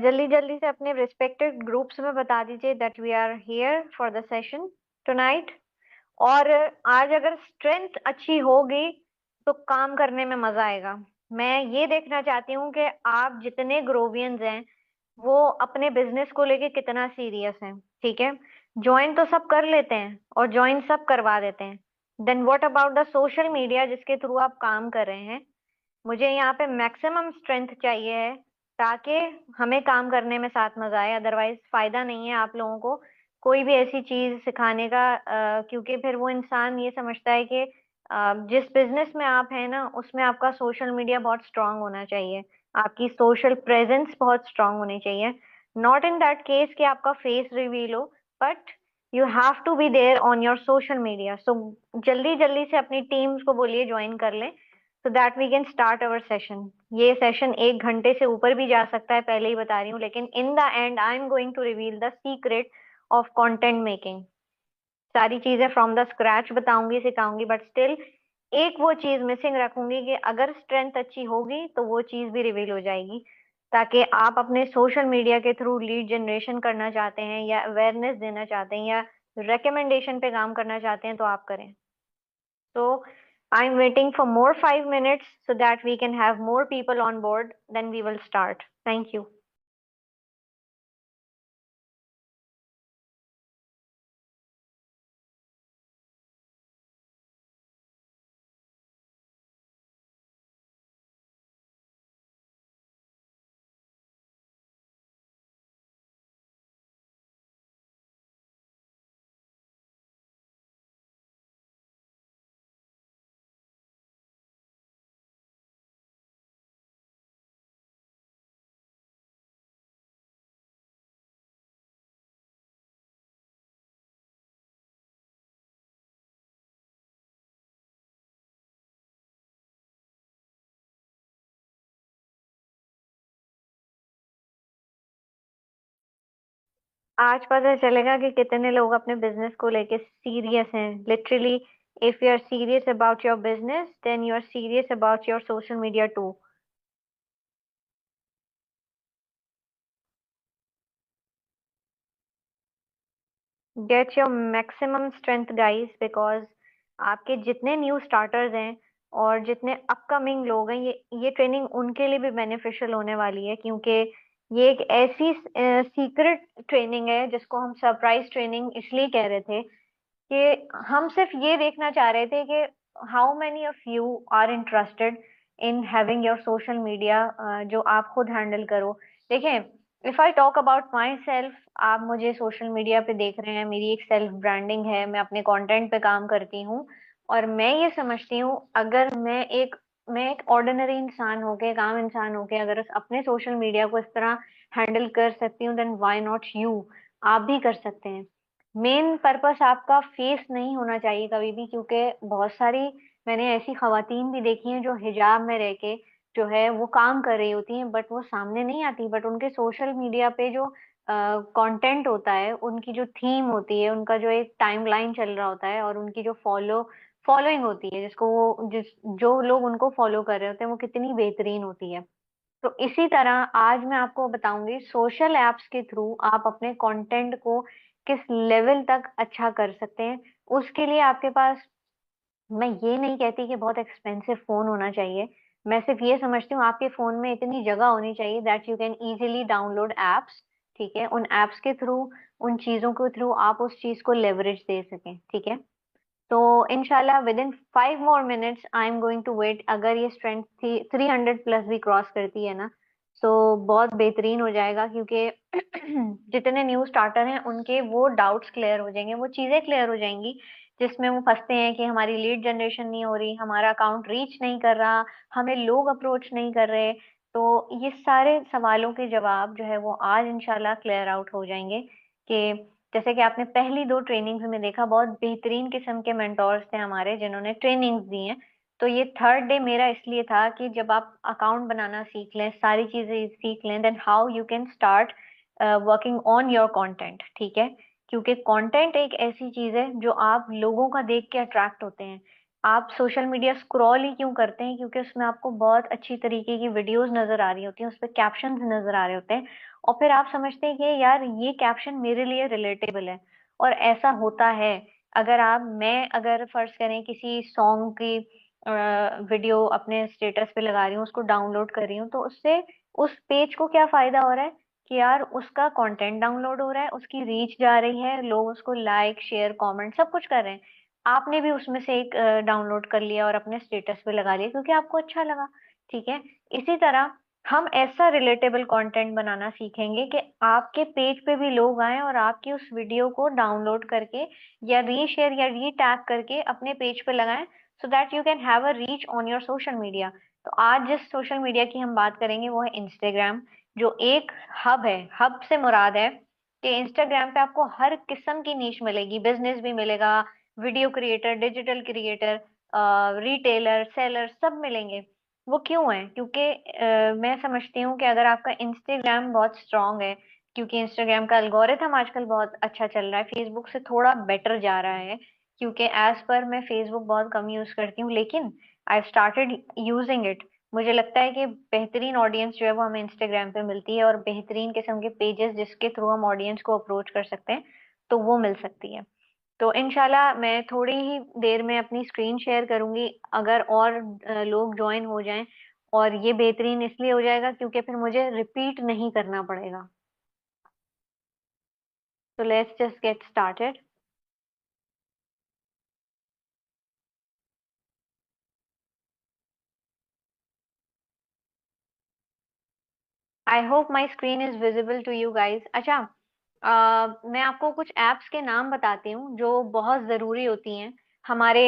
जल्दी जल्दी से अपने रिस्पेक्टेड ग्रुप्स में बता दीजिए that we are here for the session tonight. और आज अगर स्ट्रेंथ अच्छी होगी तो काम करने में मजा आएगा। मैं ये देखना चाहती हूँ कि आप जितने ग्रोवियंस हैं वो अपने बिजनेस को लेके कितना सीरियस हैं। ठीक है, ज्वाइन तो सब कर लेते हैं और ज्वाइन सब करवा देते हैं। Then what about the social media जिसके थ्रू आप काम कर रहे हैं? मुझे यहाँ पे मैक्सिमम स्ट्रेंथ चाहिए है ताकि हमें काम करने में साथ मजा आए। अदरवाइज फायदा नहीं है आप लोगों को कोई भी ऐसी चीज सिखाने का, क्योंकि फिर वो इंसान ये समझता है कि जिस बिजनेस में आप हैं ना उसमें आपका सोशल मीडिया बहुत स्ट्रांग होना चाहिए, आपकी सोशल प्रेजेंस बहुत स्ट्रांग होनी चाहिए। नॉट इन दैट केस कि आपका फेस रिवील हो, but you have to be there on your social media. So जल्दी जल्दी से अपनी टीम्स को बोलिए ज्वाइन कर लें so that we can start our session। ये सेशन 1 घंटे से ऊपर भी जा सकता है, पहले ही बता रही हूँ, लेकिन in the end I am going to reveal the secret of content making. सारी चीजें फ्रॉम द स्क्रैच बताऊंगी, सिखाऊंगी, बट स्टिल एक वो चीज मिसिंग रखूंगी कि अगर स्ट्रेंथ अच्छी होगी तो वो चीज भी रिवील हो जाएगी, ताकि आप अपने सोशल मीडिया के थ्रू लीड जनरेशन करना चाहते हैं या अवेयरनेस देना चाहते हैं या रिकमेंडेशन पे काम करना चाहते हैं तो आप करें। So I'm waiting for more 5 minutes so that we can have more people on board. Then we will start. Thank you. आज पता चलेगा कि कितने लोग अपने बिजनेस को लेके सीरियस हैं। Literally, if you are serious about your business then you are serious about your social media too. Get your maximum strength guys, because आपके जितने न्यू स्टार्टर्स हैं और जितने अपकमिंग लोग हैं, ये ट्रेनिंग उनके लिए भी बेनिफिशियल होने वाली है, क्योंकि ये एक ऐसी सीक्रेट ट्रेनिंग है जिसको हम सरप्राइज ट्रेनिंग इसलिए कह रहे थे कि हम सिर्फ ये देखना चाह रहे थे कि how many of you are interested in having your social media जो आप खुद हैंडल करो। देखें, if I talk about myself, आप मुझे सोशल मीडिया पे देख रहे हैं, मेरी एक सेल्फ ब्रांडिंग है, मैं अपने कंटेंट पे काम करती हूँ। और मैं ये समझती हूँ अगर मैं एक ऑर्डिनरी इंसान होके, एक आम इंसान होके अगर अपने सोशल मीडिया को इस तरह हैंडल कर सकती हूँ, देन व्हाई नॉट यू? आप भी कर सकते हैं। मेन पर्पस आपका फेस नहीं होना चाहिए कभी भी, क्योंकि बहुत सारी मैंने ऐसी खवातीन भी देखी हैं जो हिजाब में रह के जो है वो काम कर रही होती हैं, बट वो सामने नहीं आती, बट उनके सोशल मीडिया पे जो कंटेंट होता है, उनकी जो थीम होती है, उनका जो एक टाइमलाइन चल रहा होता है और उनकी जो फॉलोइंग होती है, जिसको वो जिस जो लोग उनको फॉलो कर रहे होते हैं वो कितनी बेहतरीन होती है। तो इसी तरह आज मैं आपको बताऊंगी सोशल एप्स के थ्रू आप अपने कंटेंट को किस लेवल तक अच्छा कर सकते हैं। उसके लिए आपके पास, मैं ये नहीं कहती कि बहुत एक्सपेंसिव फोन होना चाहिए, मैं सिर्फ ये समझती हूँ आपके फोन में इतनी जगह होनी चाहिए that you can easily download apps. ठीक है, उन एप्स के थ्रू, उन चीजों के थ्रू आप उस चीज को लेवरेज दे सकें। ठीक है, तो इनशाला within 5 more minutes I am going to wait. अगर ये स्ट्रेंथ थी 300 प्लस भी क्रॉस करती है ना, तो बहुत बेहतरीन हो जाएगा, क्योंकि जितने न्यू स्टार्टर हैं उनके वो डाउट्स क्लियर हो जाएंगे, वो चीजें क्लियर हो जाएंगी जिसमें वो फंसते हैं कि हमारी लीड जनरेशन नहीं हो रही, हमारा अकाउंट रीच नहीं कर रहा, हमें लोग अप्रोच नहीं कर रहे। तो ये सारे सवालों के जवाब जो है वो आज इंशाल्लाह क्लियर आउट हो जाएंगे। कि जैसे कि आपने पहली 2 ट्रेनिंग्स में देखा, बहुत बेहतरीन किस्म के मेंटोर्स थे हमारे जिन्होंने ट्रेनिंग्स दी हैं। तो ये थर्ड डे मेरा इसलिए था कि जब आप अकाउंट बनाना सीख लें, सारी चीजें सीख लें, then how you can start working on your content. ठीक है, क्योंकि कंटेंट एक ऐसी चीज है जो आप लोगों का देख के अट्रैक्ट होते हैं। आप सोशल मीडिया स्क्रॉल ही क्यों करते हैं? क्योंकि उसमें आपको बहुत अच्छी तरीके की वीडियोस नजर आ रही होती हैं, उस पर कैप्शंस नजर आ रहे होते हैं, और फिर आप समझते हैं कि यार ये कैप्शन मेरे लिए रिलेटेबल है। और ऐसा होता है। अगर फर्ज करें किसी सॉन्ग की वीडियो अपने स्टेटस पे लगा रही हूँ, उसको डाउनलोड कर रही हूँ, तो उससे उस पेज को क्या फायदा हो रहा है कि यार उसका कंटेंट डाउनलोड हो रहा है, उसकी रीच जा रही है, लोग उसको लाइक शेयर कमेंट सब कुछ कर रहे हैं। आपने भी उसमें से एक डाउनलोड कर लिया और अपने स्टेटस पे लगा लिया क्योंकि आपको अच्छा लगा। ठीक है। इसी तरह हम ऐसा रिलेटेबल कंटेंट बनाना सीखेंगे कि आपके पेज पे भी लोग आए और आपकी उस वीडियो को डाउनलोड करके या रीशेयर या रीटैग करके अपने पेज पे लगाएं, so that you can have a reach on your social media. तो आज जिस सोशल मीडिया की हम बात करेंगे वो है इंस्टाग्राम, जो एक हब है। हब से मुराद है कि इंस्टाग्राम पे आपको हर किस्म की नीश मिलेगी, बिजनेस भी मिलेगा, video creator, digital creator, retailer, seller सब मिलेंगे। वो क्यों है? क्योंकि मैं समझती हूँ कि अगर आपका इंस्टाग्राम बहुत स्ट्रांग है, क्योंकि इंस्टाग्राम का एल्गोरिथम आजकल बहुत अच्छा चल रहा है, फेसबुक से थोड़ा बेटर जा रहा है। क्योंकि एज पर मैं फेसबुक बहुत कम यूज करती हूँ, लेकिन आई स्टार्टेड यूजिंग इट। मुझे लगता है कि बेहतरीन ऑडियंस जो है वो हमें इंस्टाग्राम पे मिलती है, और बेहतरीन किस्म के पेजेस जिसके थ्रू हम ऑडियंस को अप्रोच कर सकते हैं, तो वो मिल सकती है। तो इंशाल्लाह मैं थोड़ी ही देर में अपनी स्क्रीन शेयर करूंगी, अगर और लोग ज्वाइन हो जाएं। और ये बेहतरीन इसलिए हो जाएगा क्योंकि फिर मुझे रिपीट नहीं करना पड़ेगा। तो let's just get started. I hope my screen is visible to you guys. अच्छा, मैं आपको कुछ एप्स के नाम बताती हूँ जो बहुत ज़रूरी होती हैं हमारे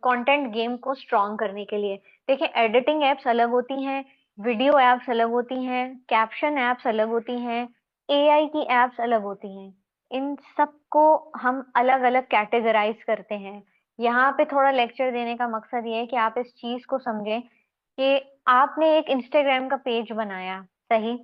कंटेंट गेम को स्ट्रॉन्ग करने के लिए। देखिए, एडिटिंग एप्स अलग होती हैं, वीडियो एप्स अलग होती हैं, कैप्शन एप्स अलग होती हैं, एआई की एप्स अलग होती हैं। इन सबको हम अलग अलग कैटेगराइज करते हैं। यहाँ पे थोड़ा लेक्चर देने का मकसद ये है कि आप इस चीज़ को समझें कि आपने एक इंस्टाग्राम का पेज बनाया, सही।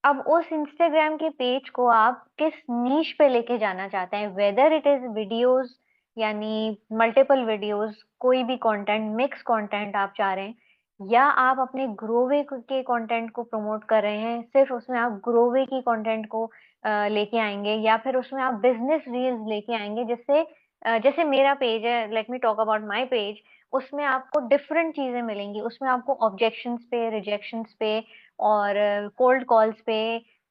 अब उस इंस्टाग्राम के पेज को आप किस नीश पे लेके जाना चाहते हैं, वेदर इट इज वीडियोस, यानी मल्टीपल वीडियोस, कोई भी कंटेंट, मिक्स कंटेंट आप चाह रहे हैं, या आप अपने ग्रोवे के कंटेंट को प्रमोट कर रहे हैं, सिर्फ उसमें आप ग्रोवे की कंटेंट को लेके आएंगे, या फिर उसमें आप बिजनेस रील्स लेके आएंगे, जिससे जैसे मेरा पेज है, let me talk about my page. उसमें आपको डिफरेंट चीजें मिलेंगी, उसमें आपको ऑब्जेक्शंस पे, रिजेक्शंस पे, और कोल्ड कॉल्स पे,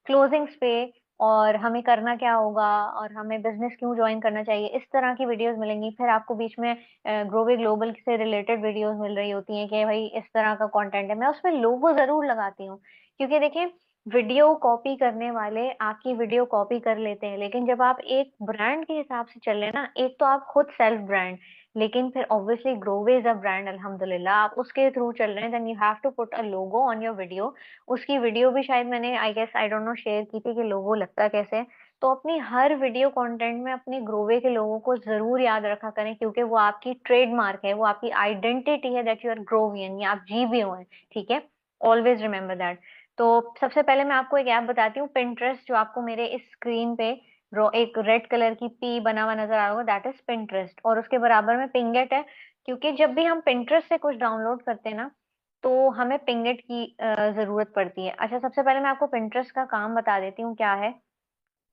क्लोजिंग्स पे, और हमें करना क्या होगा, और हमें बिजनेस क्यों ज्वाइन करना चाहिए, इस तरह की वीडियोस मिलेंगी। फिर आपको बीच में ग्रोवे ग्लोबल से रिलेटेड वीडियोस मिल रही होती हैं कि भाई इस तरह का कंटेंट है। मैं उसमें लोगो जरूर लगाती हूँ, क्योंकि देखिए, वीडियो कॉपी करने वाले आपकी वीडियो कॉपी कर लेते हैं, लेकिन जब आप एक ब्रांड के हिसाब से चल रहे हैं ना, एक तो आप खुद सेल्फ ब्रांड, लेकिन फिर obviously Growe is a brand, अल्हम्दुलिल्लाह आप उसके थ्रू चल रहे हैं, then you have to put a logo on your video. उसकी वीडियो भी शायद मैंने, I guess, I don't know, share की थी कि लोगो लगता कैसे है। तो अपनी हर वीडियो कंटेंट में अपने ग्रोवे के लोगों को जरूर याद रखा करें, क्योंकि वो आपकी ट्रेडमार्क है, वो आपकी आइडेंटिटी है, दैट यू आर ग्रोवियन, या आप जीबीओ हैं। ठीक है, ऑलवेज रिमेम्बर दैट। तो सबसे पहले मैं आपको एक ऐप बताती हूँ, पिंटरेस्ट, जो आपको मेरे इस स्क्रीन पे एक रेड कलर की पी बना हुआ नजर आ रहा होगा, दैट इज पिंटरेस्ट, और उसके बराबर में पिंगेट है। क्योंकि जब भी हम पिंटरेस्ट से कुछ डाउनलोड करते हैं ना, तो हमें पिंगेट की जरूरत पड़ती है। अच्छा, सबसे पहले मैं आपको पिंटरेस्ट का काम बता देती हूँ क्या है।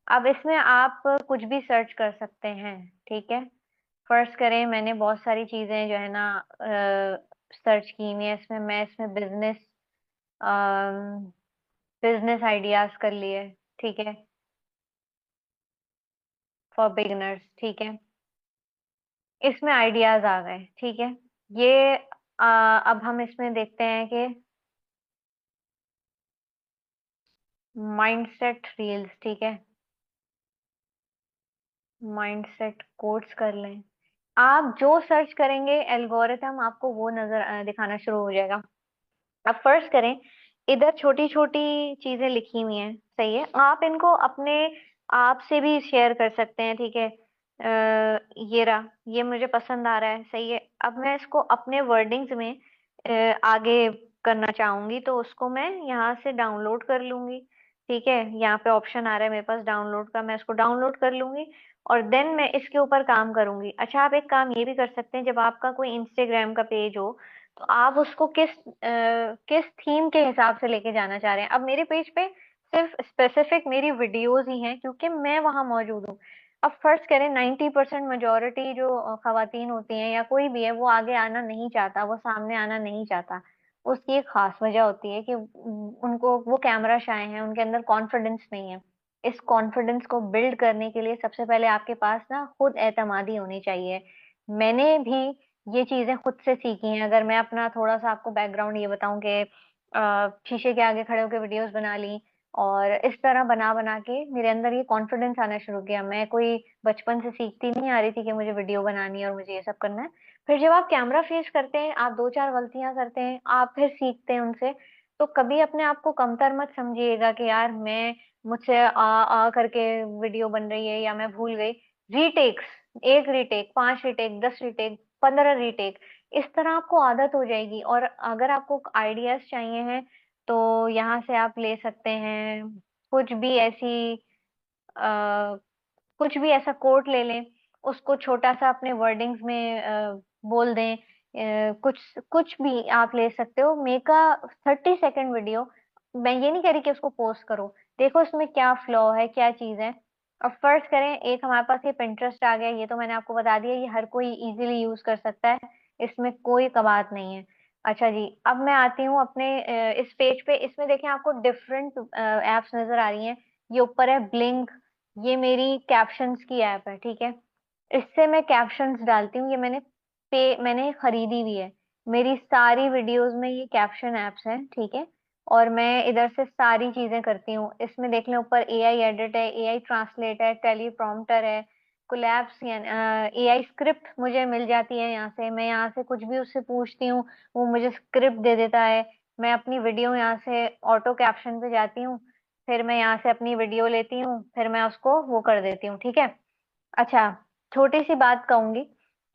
अब इसमें आप कुछ भी सर्च कर सकते हैं। ठीक है। फर्स्ट करें, मैंने बहुत सारी चीजें जो है ना सर्च की हुई है इसमें। मैं इसमें बिजनेस आइडियाज कर लिए। ठीक है, फॉर बिगिनर्स। ठीक है, इसमें आइडियाज आ गए। ठीक है। ये अब हम इसमें देखते हैं कि माइंडसेट रील्स। ठीक है, माइंडसेट कोट्स कर लें। आप जो सर्च करेंगे एल्गोरिथम आपको वो नजर दिखाना शुरू हो जाएगा। अब फर्स्ट करें, इधर छोटी छोटी चीजें लिखी हुई हैं, सही है, आप इनको अपने आप से भी शेयर कर सकते हैं। ठीक है। ये रहा, ये मुझे पसंद आ रहा है, सही है। अब मैं इसको अपने वर्डिंग्स में आगे करना चाहूंगी, तो उसको मैं यहाँ से डाउनलोड कर लूंगी। ठीक है, यहाँ पे ऑप्शन आ रहा है मेरे पास डाउनलोड का, मैं इसको डाउनलोड कर लूंगी और देन मैं इसके ऊपर काम करूंगी। अच्छा, आप एक काम ये भी कर सकते हैं, जब आपका कोई इंस्टाग्राम का पेज हो तो आप उसको किस थीम के हिसाब से लेके जाना चाह रहे हैं। अब मेरे पेज पे सिर्फ स्पेसिफिक मेरी वीडियोस ही हैं क्योंकि मैं वहां मौजूद हूँ। अब फर्ज करें 90% मेजोरिटी जो खवातीन होती हैं या कोई भी है वो आगे आना नहीं चाहता, वो सामने आना नहीं चाहता। उसकी एक खास वजह होती है कि उनको वो कैमरा शाय हैं, उनके अंदर कॉन्फिडेंस नहीं है। इस कॉन्फिडेंस को बिल्ड करने के लिए सबसे पहले आपके पास ना खुद एतमादी होनी चाहिए। मैंने भी ये चीजें खुद से सीखी हैं। अगर मैं अपना थोड़ा सा आपको बैकग्राउंड ये बताऊं कि शीशे के आगे खड़े होकर वीडियोस बना ली और इस तरह बना बना के मेरे अंदर ये कॉन्फिडेंस आना शुरू किया। मैं कोई बचपन से सीखती नहीं आ रही थी कि मुझे वीडियो बनानी है और मुझे ये सब करना है। फिर जब आप कैमरा फेस करते हैं, आप दो चार गलतियां करते हैं, आप फिर सीखते हैं उनसे। तो कभी अपने आप को कमतर मत समझिएगा कि यार मैं मुझसे आ करके वीडियो बन रही है या मैं भूल गई। रीटेक्स, एक रीटेक, 5 रीटेक, 10 रीटेक, 15 रीटेक, इस तरह आपको आदत हो जाएगी। और अगर आपको आइडियाज चाहिए हैं तो यहाँ से आप ले सकते हैं। कुछ भी ऐसी कुछ भी ऐसा कोट ले लें, उसको छोटा सा अपने वर्डिंग्स में बोल दें। कुछ कुछ भी आप ले सकते हो। Make a 30 second video. मैं ये नहीं कह रही कि उसको पोस्ट करो, देखो उसमें क्या फ्लॉ है, क्या चीज है। अब फर्ज करें एक हमारे पास ये पिंटरेस्ट आ गया, ये तो मैंने आपको बता दिया, ये हर कोई इजीली यूज कर सकता है, इसमें कोई कबात नहीं है। अच्छा जी, अब मैं आती हूँ अपने इस पेज पे। इसमें देखें आपको डिफरेंट एप्स नजर आ रही हैं। ये ऊपर है ब्लिंक, ये मेरी कैप्शंस की ऐप है, ठीक है। इससे मैं कैप्शंस डालती हूँ। ये मैंने खरीदी हुई है। मेरी सारी वीडियोस में ये कैप्शन एप्स हैं, ठीक है। और मैं इधर से सारी चीजें करती हूँ। इसमें देख लें ऊपर एआई एडिट है, एआई ट्रांसलेट है, टेली प्रॉम्प्टर है, कोलैप्स, एआई स्क्रिप्ट मुझे मिल जाती है यहाँ से। मैं यहाँ से कुछ भी उससे पूछती हूँ, वो मुझे स्क्रिप्ट दे देता है। मैं अपनी वीडियो यहाँ से ऑटो कैप्शन पे जाती हूँ, फिर मैं यहाँ से अपनी वीडियो लेती हूँ, फिर मैं उसको वो कर देती हूँ, ठीक है। अच्छा, छोटी सी बात कहूंगी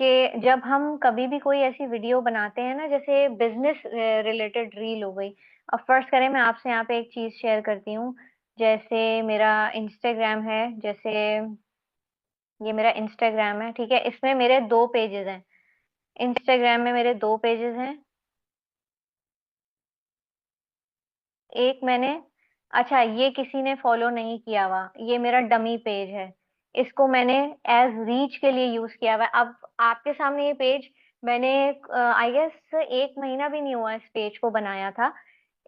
कि जब हम कभी भी कोई ऐसी वीडियो बनाते हैं ना, जैसे बिजनेस रिलेटेड रील हो गई। अब फर्स्ट करें, मैं आपसे यहाँ पे एक चीज शेयर करती हूँ। जैसे मेरा इंस्टाग्राम है, जैसे ये मेरा इंस्टाग्राम है, ठीक है। इसमें मेरे दो पेजेस हैं। इंस्टाग्राम में मेरे दो पेजेस हैं। एक मैंने, अच्छा ये किसी ने फॉलो नहीं किया हुआ, ये मेरा डमी पेज है। इसको मैंने एज रीच के लिए यूज किया हुआ है। अब आपके सामने ये पेज मैंने आई गेस 1 महीना भी नहीं हुआ इस पेज को बनाया था।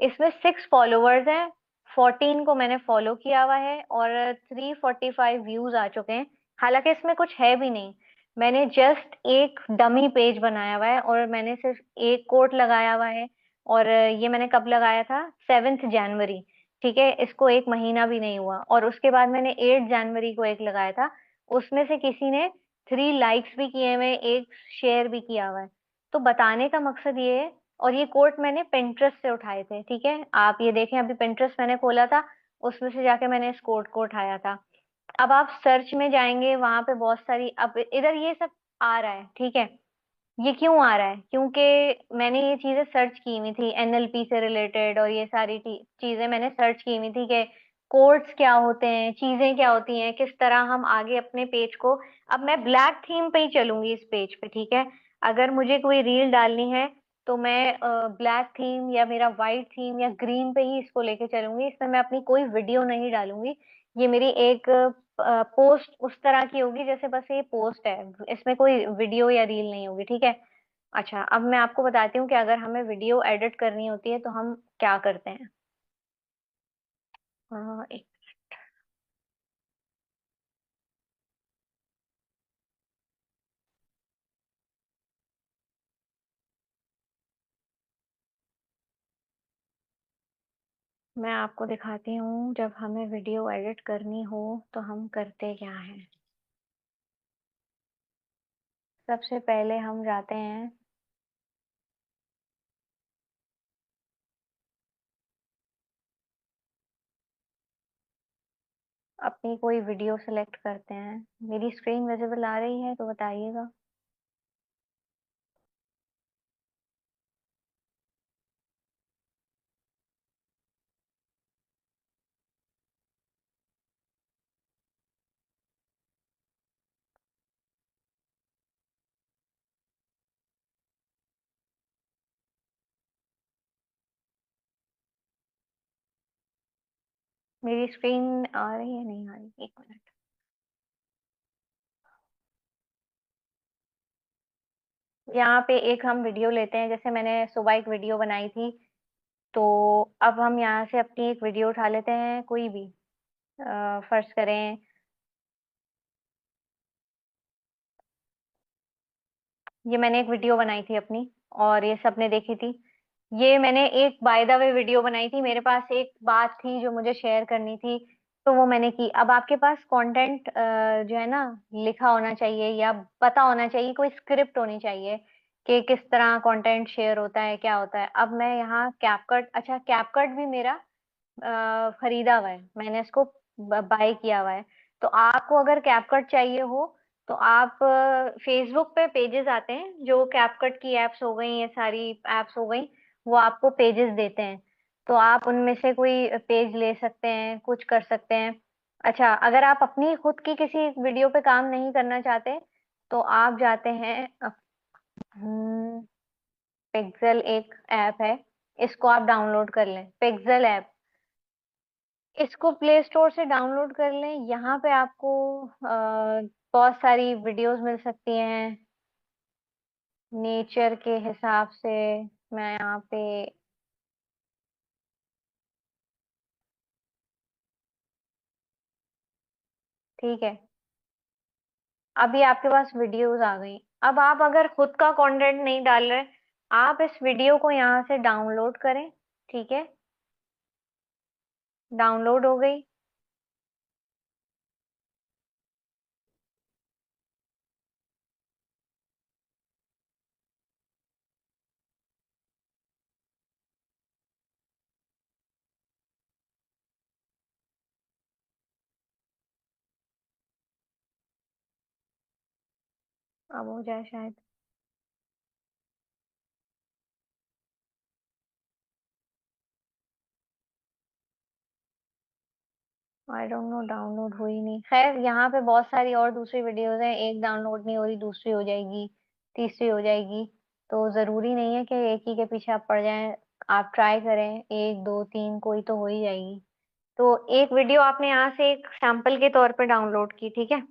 इसमें 6 फॉलोअर्स हैं, 14 को मैंने फॉलो किया हुआ है और 345 व्यूज आ चुके हैं। हालांकि इसमें कुछ है भी नहीं, मैंने जस्ट एक डमी पेज बनाया हुआ है और मैंने सिर्फ एक कोट लगाया हुआ है। और ये मैंने कब लगाया था, 7 जनवरी, ठीक है। इसको 1 महीना भी नहीं हुआ। और उसके बाद मैंने 8 जनवरी को एक लगाया था, उसमें से किसी ने 3 लाइक्स भी किए हुए हैं, एक शेयर भी किया हुआ है। तो बताने का मकसद ये है। और ये कोट मैंने पिंटरेस्ट से उठाए थे, ठीक है। आप ये देखें, अभी पिंटरेस्ट मैंने खोला था, उसमें से जाके मैंने इस कोट को उठाया था। अब आप सर्च में जाएंगे, वहां पे बहुत सारी, अब इधर ये सब आ रहा है, ठीक है। ये क्यों आ रहा है, क्योंकि मैंने ये चीजें सर्च की हुई थी एनएलपी से रिलेटेड, और ये सारी चीजें मैंने सर्च की हुई थी कि कोड्स क्या होते हैं, चीजें क्या होती हैं, किस तरह हम आगे अपने पेज को। अब मैं ब्लैक थीम पे ही चलूंगी इस पेज पे, ठीक है। अगर मुझे कोई रील डालनी है तो मैं ब्लैक थीम या मेरा वाइट थीम या ग्रीन पे ही इसको लेके चलूंगी। इसमें मैं अपनी कोई वीडियो नहीं डालूंगी। ये मेरी एक पोस्ट उस तरह की होगी जैसे बस ये पोस्ट है, इसमें कोई वीडियो या रील नहीं होगी, ठीक है। अच्छा, अब मैं आपको बताती हूँ कि अगर हमें वीडियो एडिट करनी होती है तो हम क्या करते हैं। एक, मैं आपको दिखाती हूँ जब हमें वीडियो एडिट करनी हो तो हम करते क्या हैं। सबसे पहले हम जाते हैं, अपनी कोई वीडियो सेलेक्ट करते हैं। मेरी स्क्रीन विजिबल आ रही है तो बताइएगा। मेरी स्क्रीन आ रही है नहीं आ रही, एक मिनट। यहाँ पे एक हम वीडियो लेते हैं, जैसे मैंने सुबह एक वीडियो बनाई थी, तो अब हम यहाँ से अपनी एक वीडियो उठा लेते हैं, कोई भी। फर्ज करें, ये मैंने एक वीडियो बनाई थी अपनी, और ये सबने देखी थी। ये मैंने एक बाय द वे वीडियो बनाई थी, मेरे पास एक बात थी जो मुझे शेयर करनी थी, तो वो मैंने की। अब आपके पास कंटेंट जो है ना, लिखा होना चाहिए या पता होना चाहिए, कोई स्क्रिप्ट होनी चाहिए कि किस तरह कंटेंट शेयर होता है, क्या होता है। अब मैं यहाँ कैपकट, अच्छा कैपकट भी मेरा खरीदा हुआ है, मैंने इसको बाय किया हुआ है। तो आपको अगर कैपकट चाहिए हो, तो आप फेसबुक पे पेजेस आते हैं, जो कैपकट की एप्स हो गई, ये सारी एप्स हो गई, वो आपको पेजेस देते हैं। तो आप उनमें से कोई पेज ले सकते हैं, कुछ कर सकते हैं। अच्छा, अगर आप अपनी खुद की किसी वीडियो पे काम नहीं करना चाहते, तो आप जाते हैं, पिक्सल एक ऐप है, इसको आप डाउनलोड कर लें, पिक्सल ऐप। इसको प्ले स्टोर से डाउनलोड कर लें। यहाँ पे आपको बहुत सारी वीडियोस मिल सकती हैं नेचर के हिसाब से। मैं यहाँ पे, ठीक है, अभी आपके पास वीडियोस आ गई। अब आप अगर खुद का कंटेंट नहीं डाल रहे, आप इस वीडियो को यहाँ से डाउनलोड करें, ठीक है, डाउनलोड हो गई। अब हो जाए शायद। आई डोंट नो, डाउनलोड हुई नहीं। खैर, यहाँ पे बहुत सारी और दूसरी वीडियोस हैं, एक डाउनलोड नहीं हो रही, दूसरी हो जाएगी, तीसरी हो जाएगी। तो जरूरी नहीं है कि एक ही के पीछे आप पड़ जाएं। आप ट्राई करें, एक दो तीन, कोई तो हो ही जाएगी। तो एक वीडियो आपने यहाँ से एक सैंपल के तौर पे डाउनलोड की, ठीक है।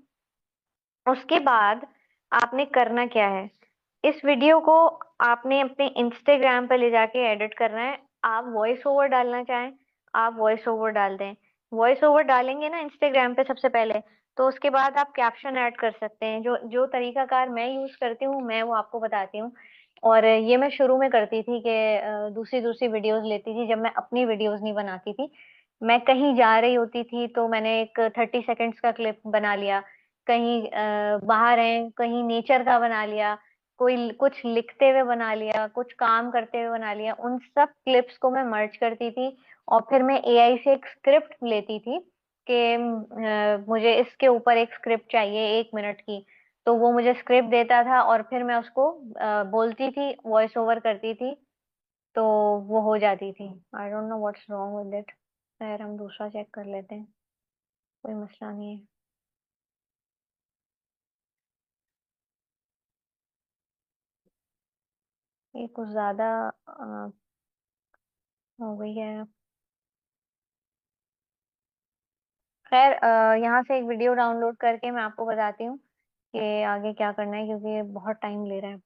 उसके बाद आपने करना क्या है, इस वीडियो को आपने अपने इंस्टाग्राम पे ले जाके एडिट करना है। आप वॉइस ओवर डालना चाहें, आप वॉइस ओवर डाल दें। वॉइस ओवर डालेंगे ना इंस्टाग्राम पे सबसे पहले, तो उसके बाद आप कैप्शन ऐड कर सकते हैं। जो जो तरीकाकार मैं यूज करती हूँ, मैं वो आपको बताती हूँ। और ये मैं शुरू में करती थी कि दूसरी दूसरी वीडियोस लेती थी, जब मैं अपनी वीडियोस नहीं बनाती थी। मैं कहीं जा रही होती थी, तो मैंने एक 30 सेकेंड्स का क्लिप बना लिया। कहीं बाहर हैं, कहीं नेचर का बना लिया, कोई कुछ लिखते हुए बना लिया, कुछ काम करते हुए बना लिया। उन सब क्लिप्स को मैं मर्ज करती थी, और फिर मैं एआई से एक स्क्रिप्ट लेती थी कि मुझे इसके ऊपर एक स्क्रिप्ट चाहिए 1 मिनट की। तो वो मुझे स्क्रिप्ट देता था, और फिर मैं उसको बोलती थी, वॉइस ओवर करती थी, तो वो हो जाती थी। आई don't know what's wrong with it. खैर, हम दूसरा चेक कर लेते हैं, कोई मसला नहीं है। ये कुछ ज्यादा हो गई है। खैर, यहाँ से एक वीडियो डाउनलोड करके मैं आपको बताती हूँ कि आगे क्या करना है, क्योंकि ये बहुत टाइम ले रहा है।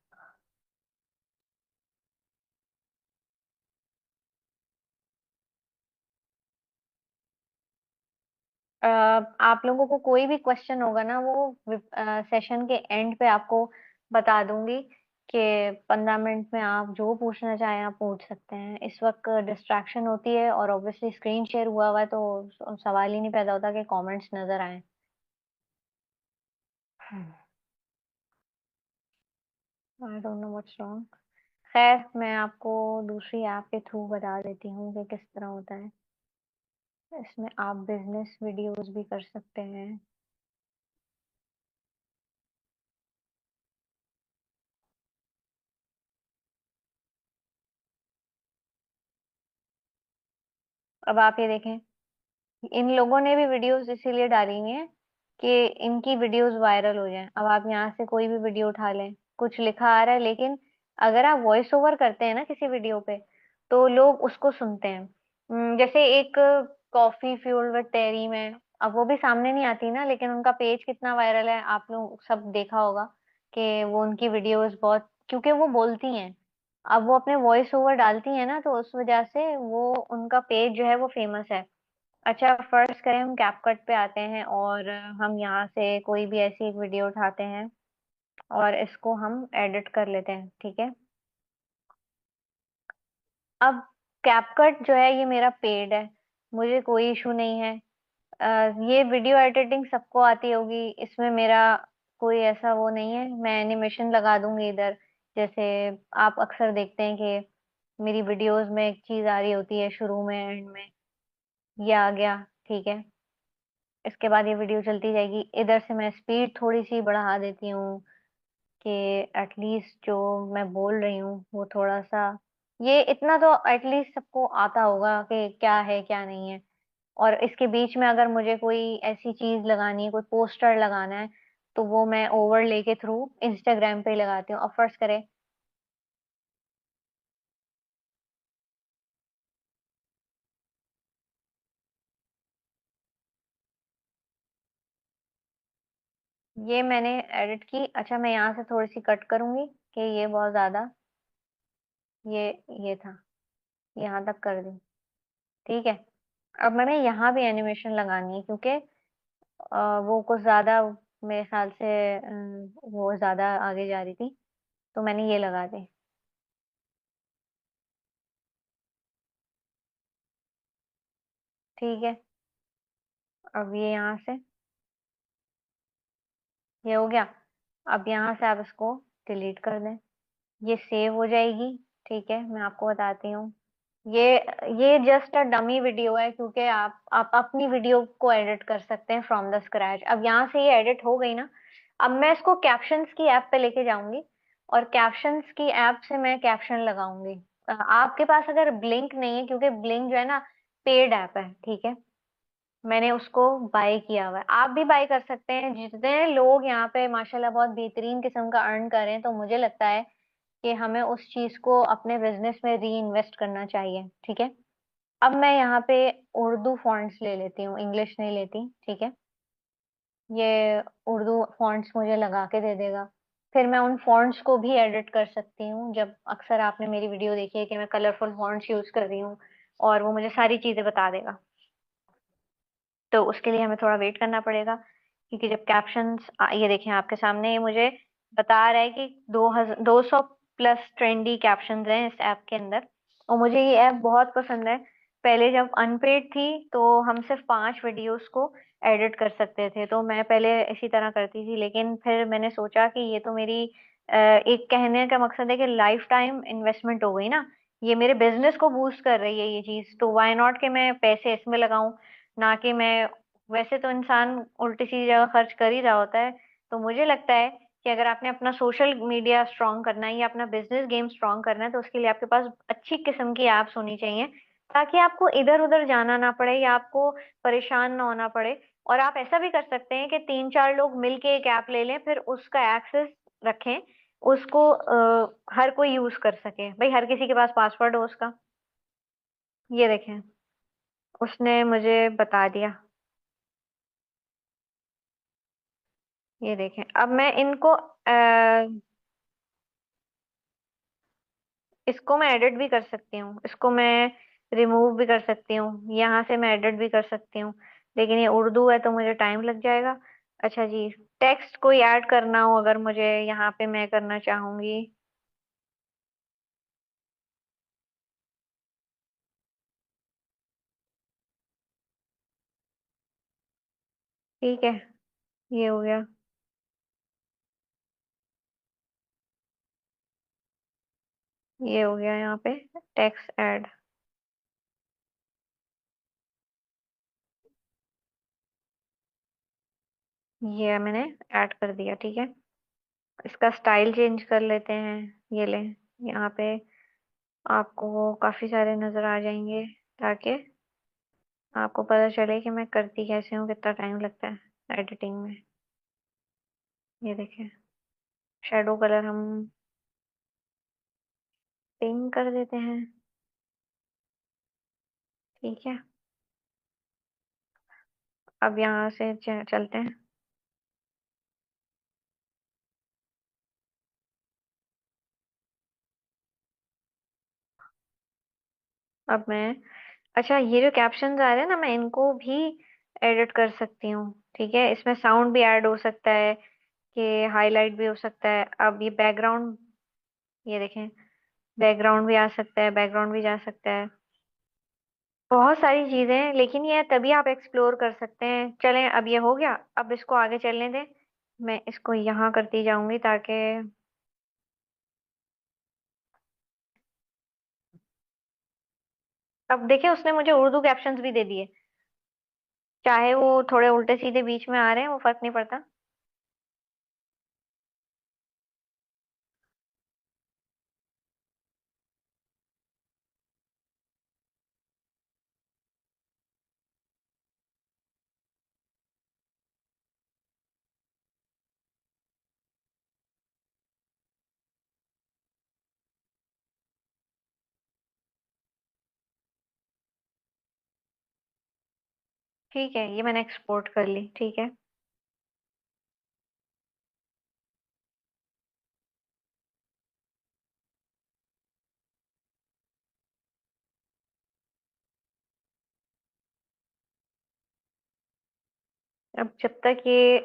आप लोगों को कोई भी क्वेश्चन होगा ना, वो सेशन के एंड पे आपको बता दूंगी कि 15 मिनट में आप जो पूछना चाहें आप पूछ सकते हैं। इस वक्त डिस्ट्रैक्शन होती है, और ऑब्वियसली स्क्रीन शेयर हुआ हुआ है, तो सवाल ही नहीं पैदा होता कि कमेंट्स नजर आए। आई डोंट नो व्हाट्स रॉन्ग। खैर, मैं आपको दूसरी ऐप के थ्रू बता देती हूँ कि किस तरह होता है। इसमें आप बिजनेस वीडियोस भी कर सकते हैं। अब आप ये देखें, इन लोगों ने भी वीडियोस इसीलिए डाली हुई हैं कि इनकी वीडियोस वायरल हो जाएं। अब आप यहाँ से कोई भी वीडियो उठा लें, कुछ लिखा आ रहा है, लेकिन अगर आप वॉइस ओवर करते हैं ना किसी वीडियो पे, तो लोग उसको सुनते हैं। जैसे एक कॉफी फ्यूल्ड विद टेरी में, अब वो भी सामने नहीं आती ना, लेकिन उनका पेज कितना वायरल है, आप लोग सब देखा होगा कि वो उनकी वीडियोस बहुत, क्योंकि वो बोलती हैं, अब वो अपने वॉइस ओवर डालती हैं ना, तो उस वजह से वो उनका पेज जो है वो फेमस है। अच्छा, फर्स्ट करें हम कैपकट पे आते हैं और हम यहाँ से कोई भी ऐसी एक वीडियो उठाते हैं और इसको हम एडिट कर लेते हैं, ठीक है। अब कैपकट जो है ये मेरा पेड है, मुझे कोई इशू नहीं है। ये वीडियो एडिटिंग सबको आती होगी, इसमें मेरा कोई ऐसा वो नहीं है, मैं एनिमेशन लगा दूंगी इधर। जैसे आप अक्सर देखते हैं कि मेरी वीडियोस में एक चीज आ रही होती है शुरू में, एंड में ये आ गया, ठीक है। इसके बाद ये वीडियो चलती जाएगी, इधर से मैं स्पीड थोड़ी सी बढ़ा देती हूँ कि एटलीस्ट जो मैं बोल रही हूँ वो थोड़ा सा, ये इतना तो एटलीस्ट सबको आता होगा कि क्या है क्या नहीं है। और इसके बीच में अगर मुझे कोई ऐसी चीज लगानी है, कोई पोस्टर लगाना है, तो वो मैं ओवरले के थ्रू इंस्टाग्राम पे ही लगाती हूँ। अब फर्स्ट करें, ये मैंने एडिट की। अच्छा, मैं यहाँ से थोड़ी सी कट करूंगी कि ये बहुत ज्यादा, ये ये था, यहाँ तक कर दी, ठीक है। अब मैंने यहाँ भी एनिमेशन लगानी है, क्योंकि वो कुछ ज्यादा मेरे ख्याल से वो ज्यादा आगे जा रही थी, तो मैंने ये लगा दी, ठीक है। अब ये यहाँ से, ये हो गया। अब यहाँ से आप इसको डिलीट कर दें, ये सेव हो जाएगी, ठीक है। मैं आपको बताती हूँ, ये ये जस्ट अ डमी वीडियो है, क्योंकि आप अपनी वीडियो को एडिट कर सकते हैं फ्रॉम द स्क्रैच। अब यहाँ से ये एडिट हो गई ना, अब मैं इसको कैप्शंस की ऐप पे लेके जाऊंगी, और कैप्शंस की ऐप से मैं कैप्शन लगाऊंगी। आपके पास अगर ब्लिंक नहीं है, क्योंकि ब्लिंक जो है ना पेड ऐप है, ठीक है, मैंने उसको बाय किया हुआ है, आप भी बाय कर सकते हैं। जितने लोग यहाँ पे माशाल्लाह बहुत बेहतरीन किस्म का अर्न कर रहे हैं, तो मुझे लगता है कि हमें उस चीज को अपने बिजनेस में री इन्वेस्ट करना चाहिए, ठीक है। अब मैं यहाँ पे उर्दू फॉन्ट्स ले लेती हूँ, इंग्लिश नहीं लेती, ठीक है। ये उर्दू फॉन्ट्स मुझे लगा के दे देगा, फिर मैं उन फॉन्ट्स को भी एडिट कर सकती हूँ। जब अक्सर आपने मेरी वीडियो देखी है कि मैं कलरफुल फॉन्ट्स यूज कर रही हूँ, और वो मुझे सारी चीजें बता देगा, तो उसके लिए हमें थोड़ा वेट करना पड़ेगा। क्योंकि जब कैप्शंस, ये देखें आपके सामने, ये मुझे बता रहा है कि 200 प्लस ट्रेंडी कैप्शंस हैं इस ऐप के अंदर, और मुझे ये ऐप बहुत पसंद है। पहले जब अनपेड थी तो हम सिर्फ 5 वीडियोस को एडिट कर सकते थे, तो मैं पहले इसी तरह करती थी, लेकिन फिर मैंने सोचा कि ये तो मेरी एक कहने का मकसद है कि लाइफ टाइम इन्वेस्टमेंट हो गई ना, ये मेरे बिजनेस को बूस्ट कर रही है ये चीज, तो व्हाई नॉट कि मैं पैसे इसमें लगाऊं, ना कि मैं, वैसे तो इंसान उल्टी सीधी जगह खर्च कर ही रहा होता है। तो मुझे लगता है कि अगर आपने अपना सोशल मीडिया स्ट्रांग करना है या अपना बिजनेस गेम स्ट्रांग करना है, तो उसके लिए आपके पास अच्छी किस्म की एप्स होनी चाहिए, ताकि आपको इधर उधर जाना ना पड़े या आपको परेशान ना होना पड़े। और आप ऐसा भी कर सकते हैं कि 3-4 लोग मिलके एक ऐप ले लें, फिर उसका एक्सेस रखें, उसको हर कोई यूज कर सके, भाई हर किसी के पास पासवर्ड हो उसका। ये देखें, उसने मुझे बता दिया, ये देखें। अब मैं इनको इसको मैं एडिट भी कर सकती हूँ, इसको मैं रिमूव भी कर सकती हूँ, यहाँ से मैं एडिट भी कर सकती हूँ, लेकिन ये उर्दू है तो मुझे टाइम लग जाएगा। अच्छा जी, टेक्स्ट कोई ऐड करना हो अगर मुझे, यहाँ पे मैं करना चाहूंगी, ठीक है। ये हो गया, ये हो गया यहाँ पे टेक्स्ट ऐड, ये मैंने ऐड कर दिया, ठीक है। इसका स्टाइल चेंज कर लेते हैं, ये ले, यहाँ पे आपको वो काफी सारे नजर आ जाएंगे, ताकि आपको पता चले कि मैं करती कैसे हूँ, कितना टाइम लगता है एडिटिंग में। ये देखिए, शेडो कलर हम पिंक कर देते हैं, ठीक है। अब यहाँ से चलते हैं। अब मैं, अच्छा ये जो कैप्शंस आ रहे हैं ना, मैं इनको भी एडिट कर सकती हूँ। ठीक है, इसमें साउंड भी ऐड हो सकता है, कि हाईलाइट भी हो सकता है। अब ये बैकग्राउंड, ये देखें, बैकग्राउंड भी आ सकता है, बैकग्राउंड भी जा सकता है। बहुत सारी चीजें हैं, लेकिन ये तभी आप एक्सप्लोर कर सकते हैं। चलें, अब ये हो गया, अब इसको आगे चलने दें। मैं इसको यहाँ करती जाऊंगी ताकि, अब देखें उसने मुझे उर्दू कैप्शंस भी दे दिए, चाहे वो थोड़े उल्टे सीधे बीच में आ रहे हैं, वो फर्क नहीं पड़ता। ठीक है, ये मैंने एक्सपोर्ट कर ली। ठीक है, अब जब तक ये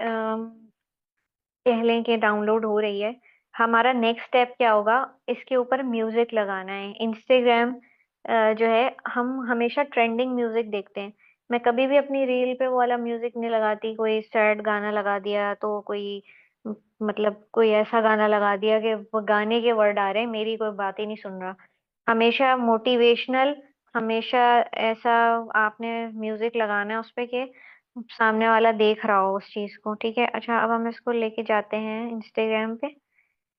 कह लें कि डाउनलोड हो रही है, हमारा नेक्स्ट स्टेप क्या होगा? इसके ऊपर म्यूजिक लगाना है। इंस्टाग्राम जो है, हम हमेशा ट्रेंडिंग म्यूजिक देखते हैं। मैं कभी भी अपनी रील पे वो वाला म्यूजिक नहीं लगाती। कोई सैड गाना लगा दिया तो कोई मतलब कोई ऐसा गाना लगा दिया कि वो गाने के वर्ड आ रहे हैं, मेरी कोई बात ही नहीं सुन रहा। हमेशा मोटिवेशनल, हमेशा ऐसा आपने म्यूजिक लगाना है उस पे कि सामने वाला देख रहा हो उस चीज को। ठीक है, अच्छा अब हम इसको लेके जाते हैं इंस्टाग्राम पे।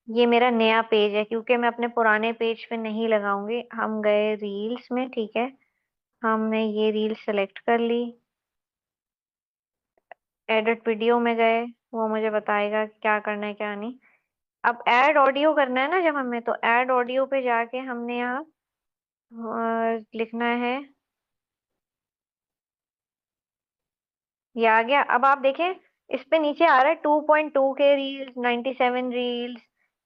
ये मेरा नया पेज है, क्योंकि मैं अपने पुराने पेज पे नहीं लगाऊंगी। हम गए रील्स में, ठीक है, हमने ये रील सेलेक्ट कर ली। एडिट वीडियो में गए, वो मुझे बताएगा कि क्या करना है क्या नहीं। अब ऐड ऑडियो करना है ना जब हमें, तो ऐड ऑडियो पे जाके हमने यहाँ लिखना है। ये आ गया। अब आप देखें, इस पे नीचे आ रहा है 2.2 के रील्स, 97 रील्स,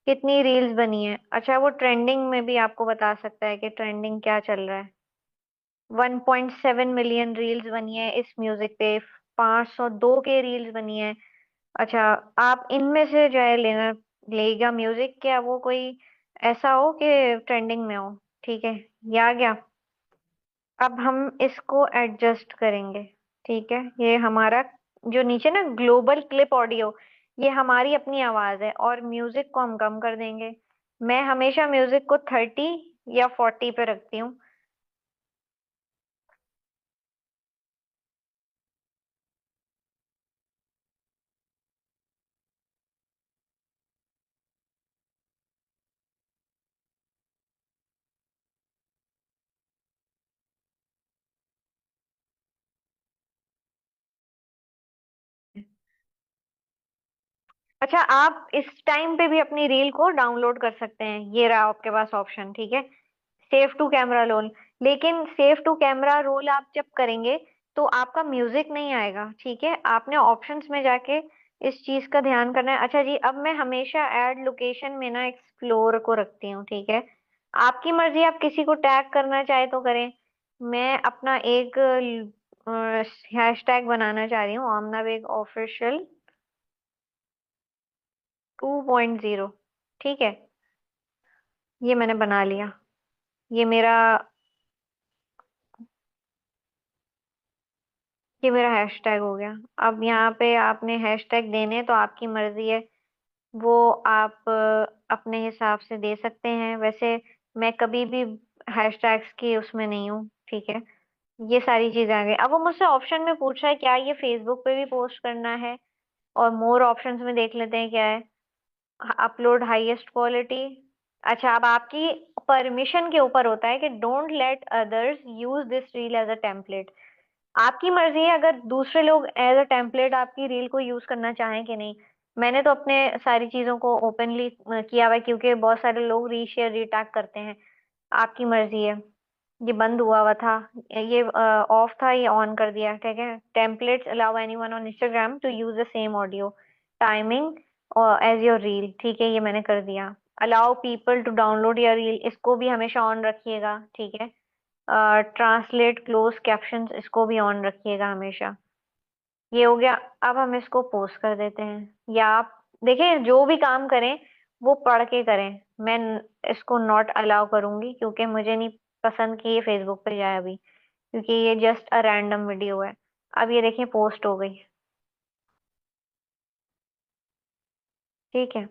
कितनी रील्स बनी है। अच्छा, वो ट्रेंडिंग में भी आपको बता सकता है कि ट्रेंडिंग क्या चल रहा है। 1.7 मिलियन रील्स बनी है इस म्यूजिक पे, 502 के रील्स बनी है। अच्छा, आप इनमें से जो है लेना, लेगा म्यूजिक, क्या वो कोई ऐसा हो कि ट्रेंडिंग में हो। ठीक है, ये आ गया। अब हम इसको एडजस्ट करेंगे। ठीक है, ये हमारा जो नीचे ना ग्लोबल क्लिप ऑडियो, ये हमारी अपनी आवाज है, और म्यूजिक को हम कम कर देंगे। मैं हमेशा म्यूजिक को 30 या 40 पे रखती हूँ। अच्छा, आप इस टाइम पे भी अपनी रील को डाउनलोड कर सकते हैं, ये रहा आपके पास ऑप्शन। ठीक है, सेव टू कैमरा रोल। लेकिन सेव टू कैमरा रोल आप जब करेंगे तो आपका म्यूजिक नहीं आएगा। ठीक है, आपने ऑप्शंस में जाके इस चीज का ध्यान करना है। अच्छा जी, अब मैं हमेशा ऐड लोकेशन में ना एक्सप्लोर को रखती हूँ। ठीक है, आपकी मर्जी, आप किसी को टैग करना चाहे तो करें। मैं अपना एक हैशटैग बनाना चाह रही हूँ, आमना बेग ऑफिशियल 2.0। ठीक है, ये मैंने बना लिया। ये मेरा हैशटैग हो गया। अब यहाँ पे आपने हैशटैग देने तो आपकी मर्जी है, वो आप अपने हिसाब से दे सकते हैं। वैसे मैं कभी भी हैशटैग्स की उसमें नहीं हूँ। ठीक है, ये सारी चीजें आ गई। अब वो मुझसे ऑप्शन में पूछ रहा है क्या ये फेसबुक पे भी पोस्ट करना है, और मोर ऑप्शंस में देख लेते हैं क्या है। Upload highest quality. अच्छा, अब आपकी परमिशन के ऊपर होता है कि don't let others use this reel as a template. आपकी मर्जी है अगर दूसरे लोग एज अ टेम्पलेट आपकी रील को यूज करना चाहें कि नहीं। मैंने तो अपने सारी चीजों को ओपनली किया हुआ है, क्योंकि बहुत सारे लोग रीशेयर रीटैग करते हैं। आपकी मर्जी है। ये बंद हुआ हुआ था, ये ऑफ था, ये ऑन कर दिया। ठीक है, templates allow anyone on Instagram to use the same audio timing as your reel. ठीक है, ये मैंने कर दिया। Allow people to download your reel, इसको भी हमेशा ऑन रखिएगा। ठीक है। ट्रांसलेट क्लोज कैप्शंस, इसको भी ऑन रखिएगा हमेशा। ये हो गया। अब हम इसको पोस्ट कर देते हैं, या आप देखें जो भी काम करें वो पढ़ के करें। मैं इसको नॉट अलाउ करूंगी क्योंकि मुझे नहीं पसंद कि ये फेसबुक पे जाए अभी, क्योंकि ये जस्ट अ रैंडम वीडियो है। अब ये देखिए पोस्ट हो गई। ठीक है,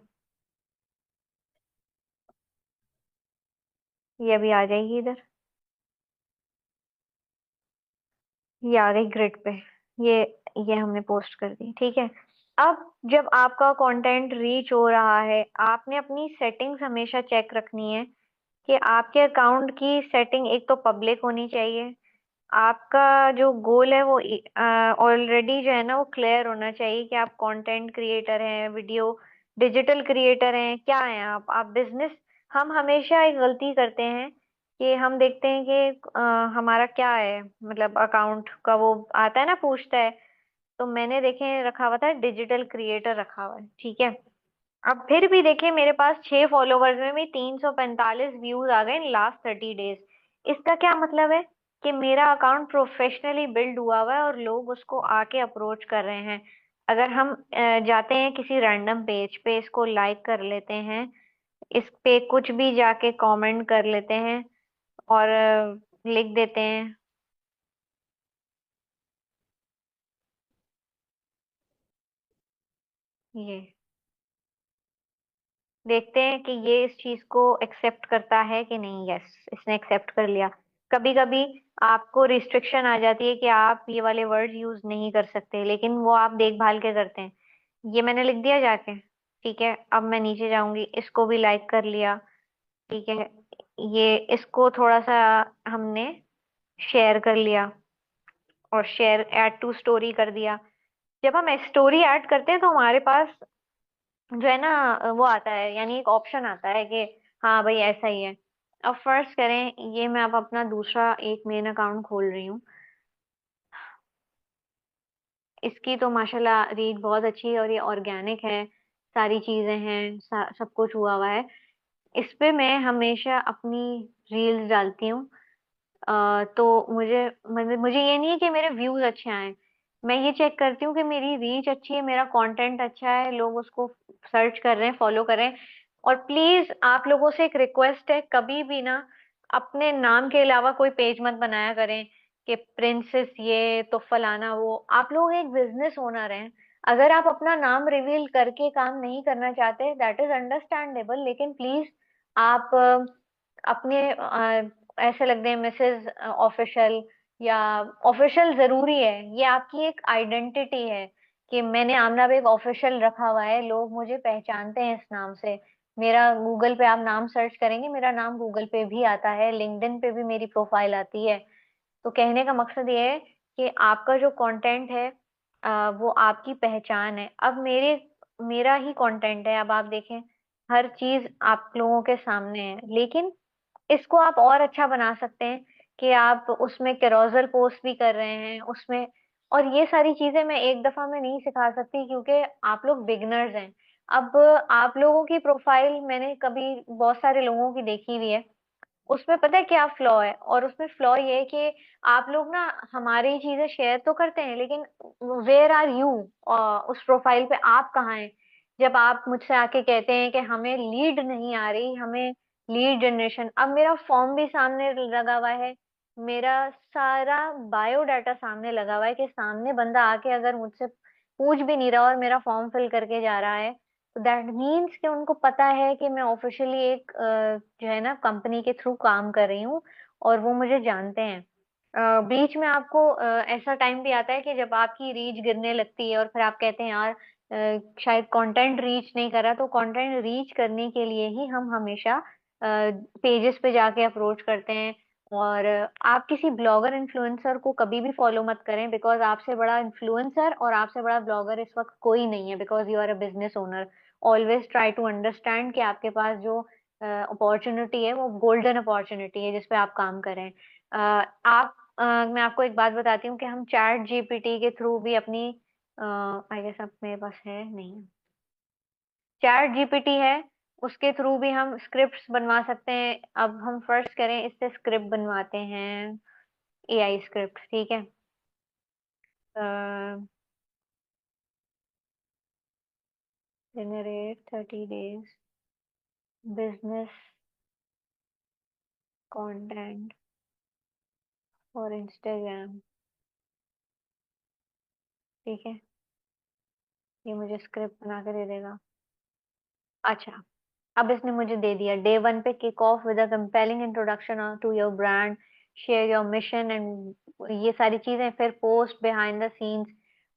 ये अभी आ जाएगी इधर। ये आ गई ग्रिड पे। ये ये हमने पोस्ट कर दी। ठीक है। अब जब आपका कंटेंट रीच हो रहा है, आपने अपनी सेटिंग्स हमेशा चेक रखनी है कि आपके अकाउंट की सेटिंग एक तो पब्लिक होनी चाहिए। आपका जो गोल है वो ऑलरेडी जो है ना वो क्लियर होना चाहिए कि आप कंटेंट क्रिएटर हैं, वीडियो डिजिटल क्रिएटर हैं, क्या हैं आप बिजनेस। हम हमेशा एक गलती करते हैं कि हम देखते हैं कि हमारा क्या है, मतलब अकाउंट का वो आता है ना, पूछता है। तो मैंने देखे रखा हुआ था डिजिटल क्रिएटर रखा हुआ है। ठीक है। अब फिर भी देखिए मेरे पास 6 फॉलोवर्स में भी 345 व्यूज आ गए इन लास्ट 30 डेज। इसका क्या मतलब है कि मेरा अकाउंट प्रोफेशनली बिल्ड हुआ हुआ है और लोग उसको आके अप्रोच कर रहे हैं। अगर हम जाते हैं किसी रैंडम पेज पे, इसको लाइक कर लेते हैं, इस पे कुछ भी जाके कमेंट कर लेते हैं और लिख देते हैं ये, देखते हैं कि ये इस चीज को एक्सेप्ट करता है कि नहीं। यस, इसने एक्सेप्ट कर लिया। कभी कभी आपको रिस्ट्रिक्शन आ जाती है कि आप ये वाले वर्ड यूज नहीं कर सकते, लेकिन वो आप देखभाल के करते हैं। ये मैंने लिख दिया जाके। ठीक है, अब मैं नीचे जाऊंगी, इसको भी लाइक कर लिया। ठीक है, ये इसको थोड़ा सा हमने शेयर कर लिया और शेयर ऐड टू स्टोरी कर दिया। जब हम स्टोरी ऐड करते हैं तो हमारे पास जो है ना वो आता है, यानी एक ऑप्शन आता है कि हाँ भाई ऐसा ही है। अब फर्स्ट करें, ये मैं अब अपना दूसरा एक मेन अकाउंट खोल रही हूँ। इसकी तो माशाल्लाह रीच बहुत अच्छी है और ये ऑर्गेनिक है, सारी चीजें हैं, सब कुछ हुआ हुआ है। इस पे मैं हमेशा अपनी रील्स डालती हूँ। तो मुझे ये नहीं है कि मेरे व्यूज अच्छे आए। मैं ये चेक करती हूँ कि मेरी रीच अच्छी है, मेरा कंटेंट अच्छा है, लोग उसको सर्च कर रहे हैं, फॉलो कर रहे हैं। और प्लीज आप लोगों से एक रिक्वेस्ट है, कभी भी ना अपने नाम के अलावा कोई पेज मत बनाया करें कि प्रिंसेस ये तो फलाना वो। आप लोग एक बिजनेस ओनर हैं। अगर आप अपना नाम रिवील करके काम नहीं करना चाहते, दैट इज अंडरस्टैंडेबल, लेकिन प्लीज आप अपने ऐसे लगते हैं मिसेज ऑफिशियल या ऑफिशियल जरूरी है, ये आपकी एक आइडेंटिटी है कि मैंने आमना बेग ऑफिशियल रखा हुआ है, लोग मुझे पहचानते हैं इस नाम से। मेरा गूगल पे आप नाम सर्च करेंगे, मेरा नाम गूगल पे भी आता है, लिंक्डइन पे भी मेरी प्रोफाइल आती है। तो कहने का मकसद ये है कि आपका जो कंटेंट है वो आपकी पहचान है। अब मेरा ही कंटेंट है, अब आप देखें हर चीज आप लोगों के सामने है, लेकिन इसको आप और अच्छा बना सकते हैं कि आप उसमें कैरोसल पोस्ट भी कर रहे हैं उसमें। और ये सारी चीजें मैं एक दफा में नहीं सिखा सकती क्योंकि आप लोग बिगनर्स हैं। अब आप लोगों की प्रोफाइल मैंने कभी बहुत सारे लोगों की देखी हुई है, उसमें पता है क्या फ्लॉ है, और उसमें फ्लॉ ये है कि आप लोग ना हमारी चीजें शेयर तो करते हैं, लेकिन वेयर आर यू, उस प्रोफाइल पे आप कहाँ हैं। जब आप मुझसे आके कहते हैं कि हमें लीड नहीं आ रही, हमें लीड जनरेशन, अब मेरा फॉर्म भी सामने लगा हुआ है, मेरा सारा बायोडाटा सामने लगा हुआ है कि सामने बंदा आके अगर मुझसे पूछ भी नहीं रहा और मेरा फॉर्म फिल करके जा रहा है, तो दैट मीन्स कि उनको पता है कि मैं ऑफिशियली एक जो है ना कंपनी के थ्रू काम कर रही हूँ और वो मुझे जानते हैं। बीच में आपको ऐसा टाइम भी आता है कि जब आपकी रीच गिरने लगती है और फिर आप कहते हैं यार शायद कंटेंट रीच नहीं कर रहा। तो कंटेंट रीच करने के लिए ही हम हमेशा पेजेस पे जाके अप्रोच करते हैं। और आप किसी ब्लॉगर इन्फ्लुएंसर को कभी भी फॉलो मत करें, बिकॉज आपसे बड़ा इन्फ्लुएंसर और आपसे बड़ा ब्लॉगर इस वक्त कोई नहीं है, because you are a business owner. Always try to understand कि आपके पास जो अपॉर्चुनिटी है वो गोल्डन अपॉर्चुनिटी है जिसपे आप काम करें। मैं आपको एक बात बताती हूँ कि हम चैट जीपीटी के थ्रू भी अपनी, आई गेस अब मेरे पास है नहीं, चैट जीपीटी है, उसके थ्रू भी हम स्क्रिप्ट्स बनवा सकते हैं। अब हम फर्स्ट करें, इससे स्क्रिप्ट बनवाते हैं, एआई स्क्रिप्ट, ठीक है। Generate 30 days business content for Instagram, ठीक है। ये मुझे स्क्रिप्ट बना के दे देगा। अच्छा, अब इसने मुझे दे दिया, डे वन पे kick off with a compelling introduction to your brand, share your mission and ये सारी चीजें, फिर post behind the scenes,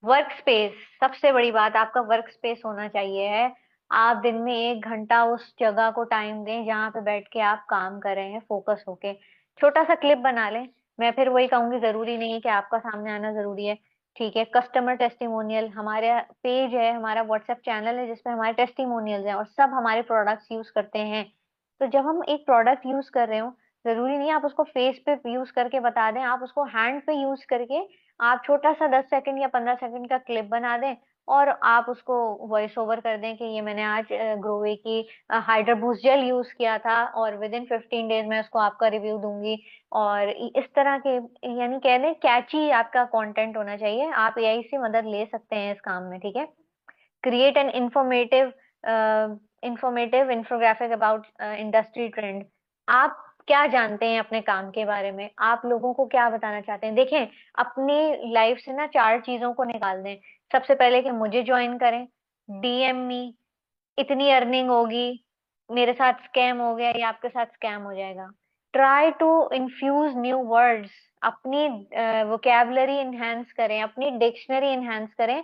work space. सबसे बड़ी बात, आपका वर्क स्पेस होना चाहिए है। आप दिन में 1 घंटा उस जगह को टाइम दें जहाँ पे बैठ के आप काम कर रहे हैं फोकस होके। छोटा सा क्लिप बना लें। मैं फिर वही कहूंगी, जरूरी नहीं है कि आपका सामने आना जरूरी है, ठीक है। कस्टमर टेस्टिमोनियल, हमारे पेज है, हमारा व्हाट्सएप चैनल है जिसपे हमारे टेस्टिमोनियल्स हैं और सब हमारे प्रोडक्ट्स यूज करते हैं। तो जब हम एक प्रोडक्ट यूज कर रहे हो, जरूरी नहीं है आप उसको फेस पे यूज करके बता दें, आप उसको हैंड पे यूज करके आप छोटा सा 10 सेकंड या 15 सेकंड का क्लिप बना दें और आप उसको वॉइस ओवर कर दें कि ये मैंने आज ग्रोवे की हाइड्रा बूस्ट जेल यूज किया था और विद इन 15 डेज मैं उसको आपका रिव्यू दूंगी। और इस तरह के, यानी कह लें कैची आपका कंटेंट होना चाहिए। आप एआई से मदद ले सकते हैं इस काम में, ठीक है। Create an informative infographic about industry trend. आप क्या जानते हैं अपने काम के बारे में, आप लोगों को क्या बताना चाहते हैं? देखें, अपनी लाइफ से ना 4 चीजों को निकाल दें। सबसे पहले कि मुझे ज्वाइन करें, डीएम मी, इतनी अर्निंग होगी, मेरे साथ स्कैम हो गया या आपके साथ स्कैम हो जाएगा। Try to infuse new words, अपनी वोकेबलरी इनहेंस करें, अपनी डिक्शनरी इनहेंस करें,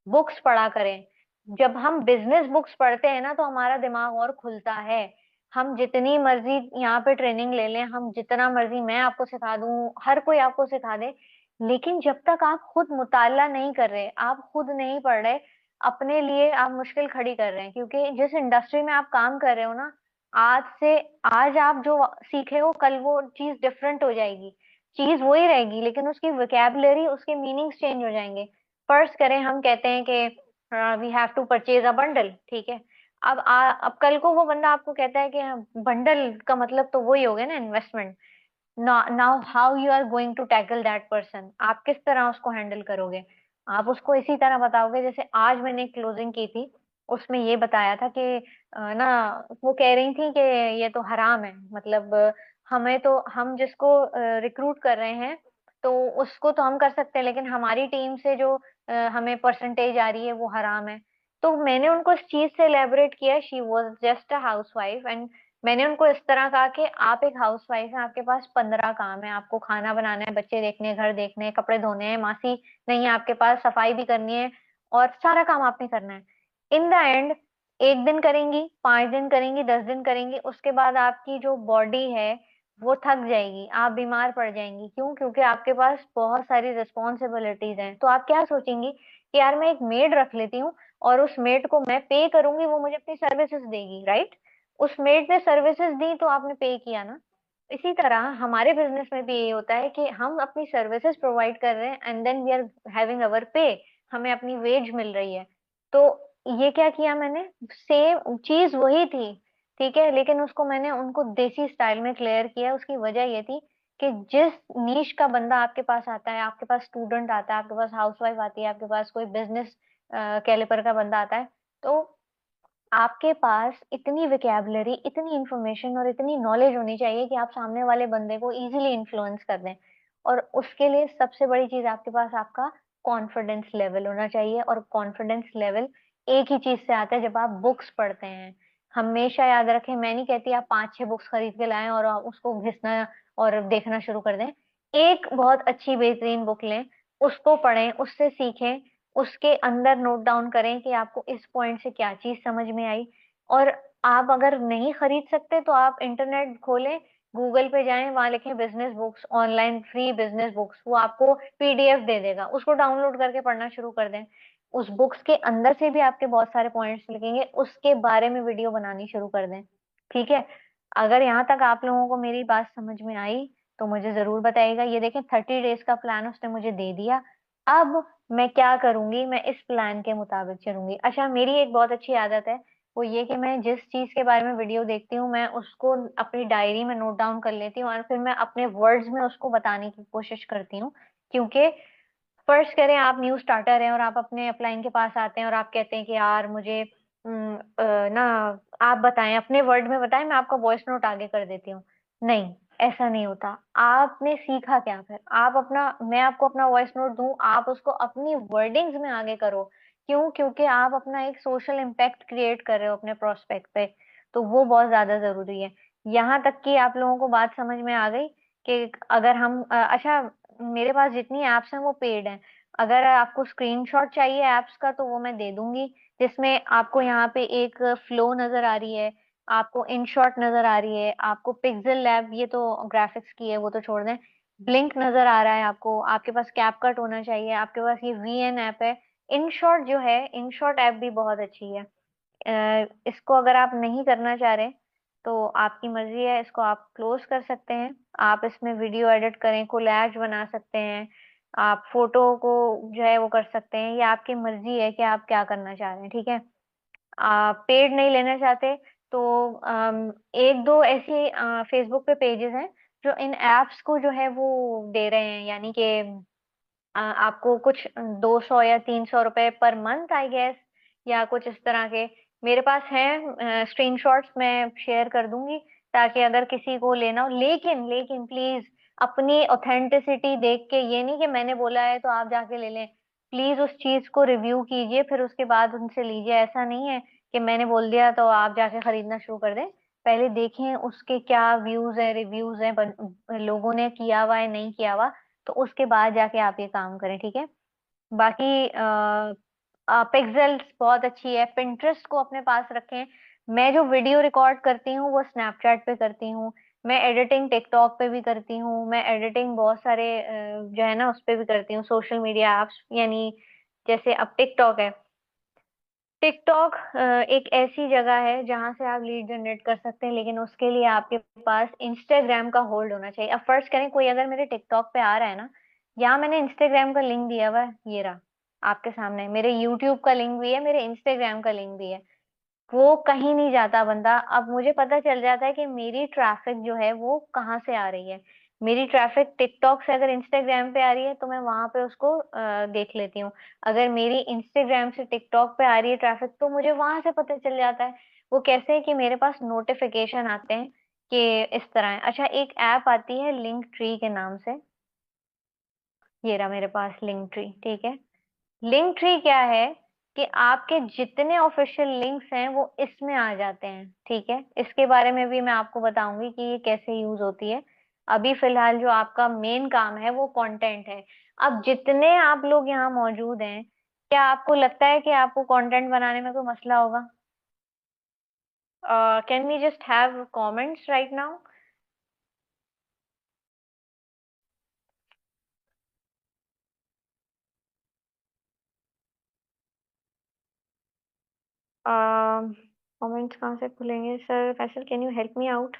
बुक्स पढ़ा करें। जब हम बिजनेस बुक्स पढ़ते हैं ना तो हमारा दिमाग और खुलता है। हम जितनी मर्जी यहाँ पे ट्रेनिंग ले लें, हम जितना मर्जी मैं आपको सिखा दूं, हर कोई आपको सिखा दे, लेकिन जब तक आप खुद मुताला नहीं कर रहे, आप खुद नहीं पढ़ रहे, अपने लिए आप मुश्किल खड़ी कर रहे हैं। क्योंकि जिस इंडस्ट्री में आप काम कर रहे हो ना, आज से, आज आप जो सीखे हो कल वो चीज डिफरेंट हो जाएगी। चीज वही रहेगी लेकिन उसकी वोकेबलरी, उसके मीनिंग्स चेंज हो जाएंगे। फर्स्ट करें, हम कहते हैं कि we have to purchase a bundle, ठीक है। अब कल को वो बंदा आपको कहता है कि बंडल का मतलब तो वही हो गया ना, investment. Now how you are going to tackle that person, आप किस तरह उसको हैंडल करोगे? आप उसको इसी तरह बताओगे जैसे आज मैंने क्लोजिंग की थी, उसमें ये बताया था कि ना, वो कह रही थी कि ये तो हराम है, मतलब हमें तो, हम जिसको रिक्रूट कर रहे हैं तो उसको तो हम कर सकते हैं, लेकिन हमारी टीम से जो हमें परसेंटेज आ रही है वो हराम है। तो मैंने उनको इस चीज से एलेबोरेट किया, she was just a house wife, and मैंने उनको इस तरह कहा कि आप एक हाउसवाइफ हैं, आपके पास 15 काम है, आपको खाना बनाना है, बच्चे देखने हैं, घर देखने हैं, कपड़े धोने हैं, मासी नहीं है आपके पास, सफाई भी करनी है, और सारा काम आपने करना है। इन द एंड, 1 दिन करेंगी, 5 दिन करेंगी, 10 दिन करेंगी, उसके बाद आपकी जो बॉडी है वो थक जाएगी, आप बीमार पड़ जाएंगी। क्यों? क्योंकि आपके पास बहुत सारी रिस्पॉन्सिबिलिटीज हैं। तो आप क्या सोचेंगी कि यार मैं एक मेड रख लेती हूँ और उस मेड को मैं पे करूंगी, वो मुझे अपनी सर्विसेज देगी, राइट? उस मेड ने सर्विसेज दी तो आपने पे किया ना। इसी तरह हमारे बिजनेस में भी ये होता है कि हम अपनी सर्विसेज प्रोवाइड कर रहे हैं and then we are having our pay, हमें अपनी वेज मिल रही है। तो ये क्या किया मैंने, सेम चीज वही थी, ठीक है, लेकिन उसको मैंने उनको देसी स्टाइल में क्लियर किया। उसकी वजह ये थी कि जिस नीश का बंदा आपके पास आता है, आपके पास स्टूडेंट आता है, आपके पास हाउसवाइफ आती है, आपके पास कोई बिजनेस कैलिपर का बंदा आता है, तो आपके पास इतनी विकेबलरी, इतनी इंफॉर्मेशन और इतनी नॉलेज होनी चाहिए कि आप सामने वाले बंदे को इजीली इन्फ्लुएंस कर दें। और उसके लिए सबसे बड़ी चीज आपके पास आपका कॉन्फिडेंस लेवल होना चाहिए। और कॉन्फिडेंस लेवल एक ही चीज से आता है, जब आप बुक्स पढ़ते हैं। हमेशा याद रखें, मैं नहीं कहती आप 5-6 बुक्स खरीद के लाएं और आप उसको घिसना और देखना शुरू कर दें। एक बहुत अच्छी बेहतरीन बुक लें, उसको पढ़ें, उससे सीखें, उसके अंदर नोट डाउन करें कि आपको इस पॉइंट से क्या चीज समझ में आई। और आप अगर नहीं खरीद सकते तो आप इंटरनेट खोलें, गूगल पे जाएं, वहां लिखें business books, online free business books, वो आपको पीडीएफ दे देगा, उसको डाउनलोड करके पढ़ना शुरू कर दें। उस बुक्स के अंदर से भी आपके बहुत सारे पॉइंट्स लिखेंगे, उसके बारे में वीडियो बनानी शुरू कर दें, ठीक है। अगर यहाँ तक आप लोगों को मेरी बात समझ में आई तो मुझे जरूर बताइएगा। ये देखें, 30 डेज का प्लान उसने मुझे दे दिया। अब मैं क्या करूंगी, मैं इस प्लान के मुताबिक चलूंगी। अच्छा, मेरी एक बहुत अच्छी आदत है, वो ये कि मैं जिस चीज के बारे में वीडियो देखती हूँ मैं उसको अपनी डायरी में नोट डाउन कर लेती हूँ और फिर मैं अपने वर्ड्स में उसको बताने की कोशिश करती हूँ। क्योंकि फर्स्ट करें, आप न्यू स्टार्टर हैं और आप अपने अपलाइन के पास आते हैं और आप कहते हैं कि यार मुझे ना, आप बताएं, अपने वर्ड में बताएं, मैं आपका वॉइस नोट आगे कर देती हूँ। नहीं, ऐसा नहीं होता। आपने सीखा क्या फिर? आप अपना, मैं आपको अपना वॉइस नोट दूं, आप उसको अपनी वर्डिंग्स में आगे करो। क्यों? क्योंकि आप अपना एक सोशल इम्पैक्ट क्रिएट कर रहे हो अपने प्रोस्पेक्ट पे। तो वो बहुत ज्यादा जरूरी है। यहाँ तक कि आप लोगों को बात समझ में आ गई कि अगर हम अच्छा, मेरे पास जितनी एप्स हैं वो पेड हैं। अगर आपको स्क्रीनशॉट चाहिए एप्स का तो वो मैं दे दूंगी, जिसमें आपको यहाँ पे एक फ्लो नजर आ रही है, आपको इनशॉट नजर आ रही है, आपको पिक्सेल लैब, ये तो ग्राफिक्स की है वो तो छोड़ दें, ब्लिंक नजर आ रहा है आपको, आपके पास कैपकट होना चाहिए, आपके पास ये वीएन ऐप है। इनशॉट जो है, इनशॉट ऐप भी बहुत अच्छी है। इसको अगर आप नहीं करना चाह रहे तो आपकी मर्जी है, इसको आप क्लोज कर सकते हैं। आप इसमें वीडियो एडिट करें, कोलैज बना सकते हैं, आप फोटो को जो है वो कर सकते हैं। ये आपकी मर्जी है कि आप क्या करना चाह रहे हैं, ठीक है। आप पेड नहीं लेना चाहते तो एक दो ऐसे फेसबुक पे पेजेस हैं जो इन एप्स को जो है वो दे रहे हैं, यानी कि आपको कुछ 200 या 300 रुपए पर मंथ आई गेस, या कुछ इस तरह के। मेरे पास है स्क्रीनशॉट्स, मैं शेयर कर दूंगी ताकि अगर किसी को लेना हो। लेकिन लेकिन प्लीज अपनी ऑथेंटिसिटी देख के, ये नहीं कि मैंने बोला है तो आप जाके ले लें। प्लीज उस चीज को रिव्यू कीजिए, फिर उसके बाद उनसे लीजिए। ऐसा नहीं है कि मैंने बोल दिया तो आप जाके खरीदना शुरू कर दें। पहले देखें उसके क्या व्यूज है, रिव्यूज हैं, लोगों ने किया हुआ है नहीं किया हुआ, तो उसके बाद जाके आप ये काम करें, ठीक है। बाकी पिक्सेल्स बहुत अच्छी है, पिंटरेस्ट को अपने पास रखें। मैं जो वीडियो रिकॉर्ड करती हूँ वो स्नैपचैट पे करती हूँ, मैं एडिटिंग टिकटॉक पे भी करती हूँ, मैं एडिटिंग बहुत सारे जो है ना उस पे भी करती हूँ, सोशल मीडिया एप्स, यानी जैसे अब टिकटॉक है। टिकटॉक एक ऐसी जगह है जहां से आप लीड जनरेट कर सकते हैं, लेकिन उसके लिए आपके पास इंस्टाग्राम का होल्ड होना चाहिए। अब फर्स्ट करें, कोई अगर मेरे टिकटॉक पे आ रहा है ना, यहाँ मैंने इंस्टाग्राम का लिंक दिया हुआ है, ये रहा आपके सामने, मेरे यूट्यूब का लिंक भी है, मेरे इंस्टाग्राम का लिंक भी है। वो कहीं नहीं जाता बंदा। अब मुझे पता चल जाता है कि मेरी ट्रैफिक जो है वो कहाँ से आ रही है। मेरी ट्रैफिक टिकटॉक से अगर इंस्टाग्राम पे आ रही है तो मैं वहां पे उसको देख लेती हूँ। अगर मेरी इंस्टाग्राम से टिकटॉक पे आ रही है ट्रैफिक तो मुझे वहां से पता चल जाता है। वो कैसे है कि मेरे पास नोटिफिकेशन आते हैं कि इस तरह है। अच्छा, एक ऐप आती है लिंक ट्री के नाम से, ये रहा मेरे पास लिंक ट्री, ठीक है। लिंक ट्री क्या है कि आपके जितने ऑफिशियल लिंक्स हैं वो इसमें आ जाते हैं, ठीक है। इसके बारे में भी मैं आपको बताऊंगी कि ये कैसे यूज होती है। अभी फिलहाल जो आपका मेन काम है वो कंटेंट है। अब जितने आप लोग यहाँ मौजूद हैं, क्या आपको लगता है कि आपको कंटेंट बनाने में कोई मसला होगा? Can we just have comments right now? Comments कहाँ से खुलेंगे sir? Faisal, can you help me out?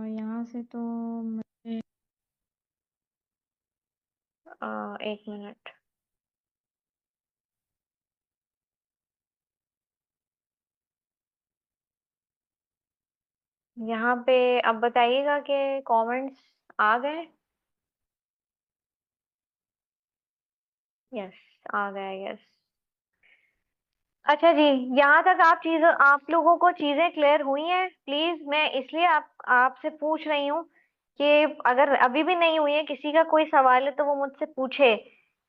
यहाँ से तो मुझे एक मिनट। यहाँ पे अब बताइएगा कि कमेंट्स आ गए। यस, आ गए, यस। अच्छा जी, यहाँ तक आप लोगों को चीजें क्लियर हुई हैं? प्लीज, मैं इसलिए आपसे पूछ रही हूँ कि अगर अभी भी नहीं हुई है, किसी का कोई सवाल है तो वो मुझसे पूछे।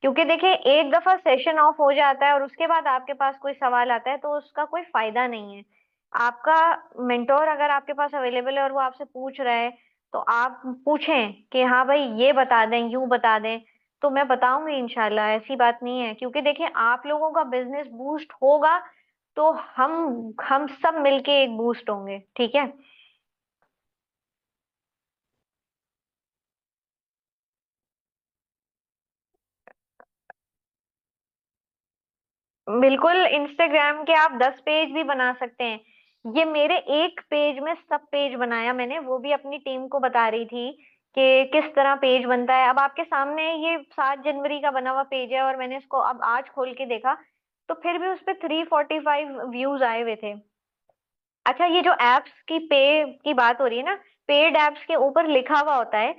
क्योंकि देखिए, एक दफा सेशन ऑफ हो जाता है और उसके बाद आपके पास कोई सवाल आता है तो उसका कोई फायदा नहीं है। आपका मेंटोर अगर आपके पास अवेलेबल है और वो आपसे पूछ रहा है तो आप पूछें कि हाँ भाई ये बता दें, यूं बता दें, तो मैं बताऊंगी इंशाल्लाह। ऐसी बात नहीं है, क्योंकि देखिए आप लोगों का बिजनेस बूस्ट होगा तो हम सब मिलके एक बूस्ट होंगे, ठीक है। बिल्कुल, इंस्टाग्राम के आप 10 पेज भी बना सकते हैं। ये मेरे एक पेज में सब पेज बनाया मैंने, वो भी अपनी टीम को बता रही थी कि किस तरह पेज बनता है। अब आपके सामने ये 7 जनवरी का बना हुआ पेज है, और मैंने इसको अब आज खोल के देखा, तो फिर भी उस पे 345 व्यूज आए हुए थे। अच्छा, ये जो एप्स की पे की बात हो रही है ना, पेड एप्स के ऊपर लिखा हुआ होता है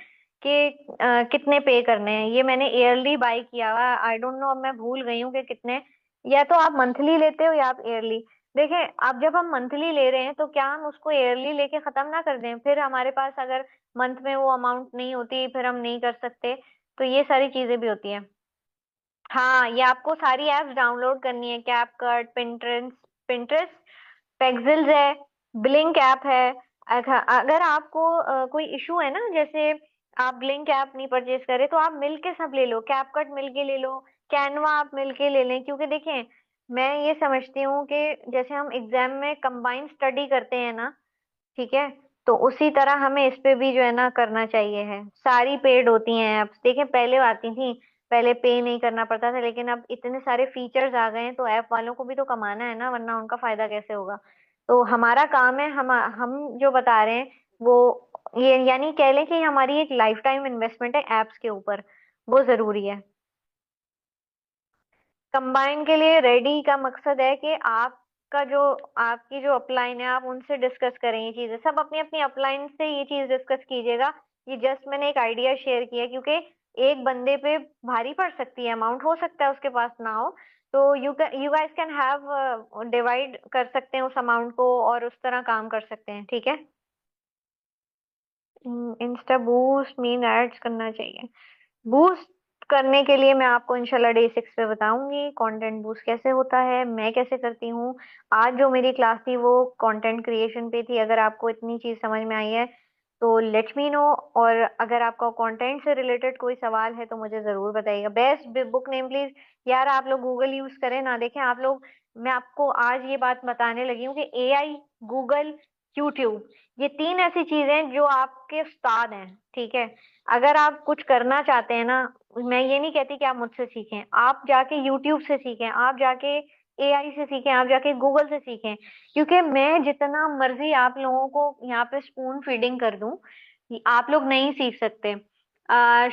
कि कितने पे करने हैं। ये मैंने ईयरली बाय किया हुआ, आई डोंट नो, अब मैं भूल गई हूँ कि कितने। या तो आप मंथली लेते हो या आप ईयरली। देखें, अब जब हम मंथली ले रहे हैं तो क्या हम उसको ईयरली लेके खत्म ना कर दें? फिर हमारे पास अगर मंथ में वो अमाउंट नहीं होती, फिर हम नहीं कर सकते। तो ये सारी चीजें भी होती हैं। हाँ, ये आपको सारी एप्स डाउनलोड करनी है, कैपकट, पिंटरेस्ट, पिंटरेस्ट, पेक्सिल्स है, ब्लिंक ऐप है। अगर आपको कोई इशू है ना, जैसे आप ब्लिंक ऐप नहीं परचेज करे, तो आप मिलके सब ले लो, कैपकट मिलके ले लो, कैनवा आप मिलके ले लें। क्योंकि देखें, मैं ये समझती हूँ कि जैसे हम एग्जाम में कंबाइंड स्टडी करते हैं ना, ठीक है, तो उसी तरह हमें इस पे भी जो है ना करना चाहिए है। सारी पेड होती हैं एप्स, देखें पहले आती थी, पहले पे नहीं करना पड़ता था, लेकिन अब इतने सारे फीचर्स आ गए हैं, तो ऐप वालों को भी तो कमाना है ना, वरना उनका फायदा कैसे होगा। तो हमारा काम है, हम जो बता रहे हैं वो, ये यानी कह लें कि हमारी एक लाइफ टाइम इन्वेस्टमेंट है एप्स के ऊपर, वो जरूरी है। कंबाइन के लिए रेडी का मकसद है कि आपका जो, आपकी जो अपलाइन है, आप उनसे डिस्कस करें ये चीजें, सब अपनी अपनी अपलाइन से ये चीज डिस्कस कीजिएगा। ये जस्ट मैंने एक आइडिया शेयर किया, क्योंकि एक बंदे पे भारी पड़ सकती है अमाउंट, हो सकता है उसके पास ना हो। तो you guys can have divide कर सकते हैं उस अमाउंट को, और उस तरह काम कर सकते हैं, ठीक है। इंस्टा बूस्ट मीन एड्स करना चाहिए। बूस्ट करने के लिए मैं आपको इंशाल्लाह डे 6 पे बताऊंगी कंटेंट बूस्ट कैसे होता है, मैं कैसे करती हूँ। आज जो मेरी क्लास थी वो कंटेंट क्रिएशन पे थी। अगर आपको इतनी चीज समझ में आई है तो लेट मी नो। और अगर आपका कंटेंट से रिलेटेड कोई सवाल है तो मुझे जरूर बताइएगा। Best book name please. यार, आप लोग गूगल यूज करें ना, देखें आप लोग, मैं आपको आज ये बात बताने लगी हूँ कि एआई, गूगल, यूट्यूब, ये तीन ऐसी चीजें हैं जो आपके उस्ताद हैं, ठीक है। अगर आप कुछ करना चाहते हैं ना, मैं ये नहीं कहती कि आप मुझसे सीखें, आप जाके यूट्यूब से सीखें, आप जाके एआई से सीखें, आप जाके गूगल से सीखें। क्योंकि मैं जितना मर्जी आप लोगों को यहाँ पे स्पून फीडिंग कर दूं, आप लोग नहीं सीख सकते।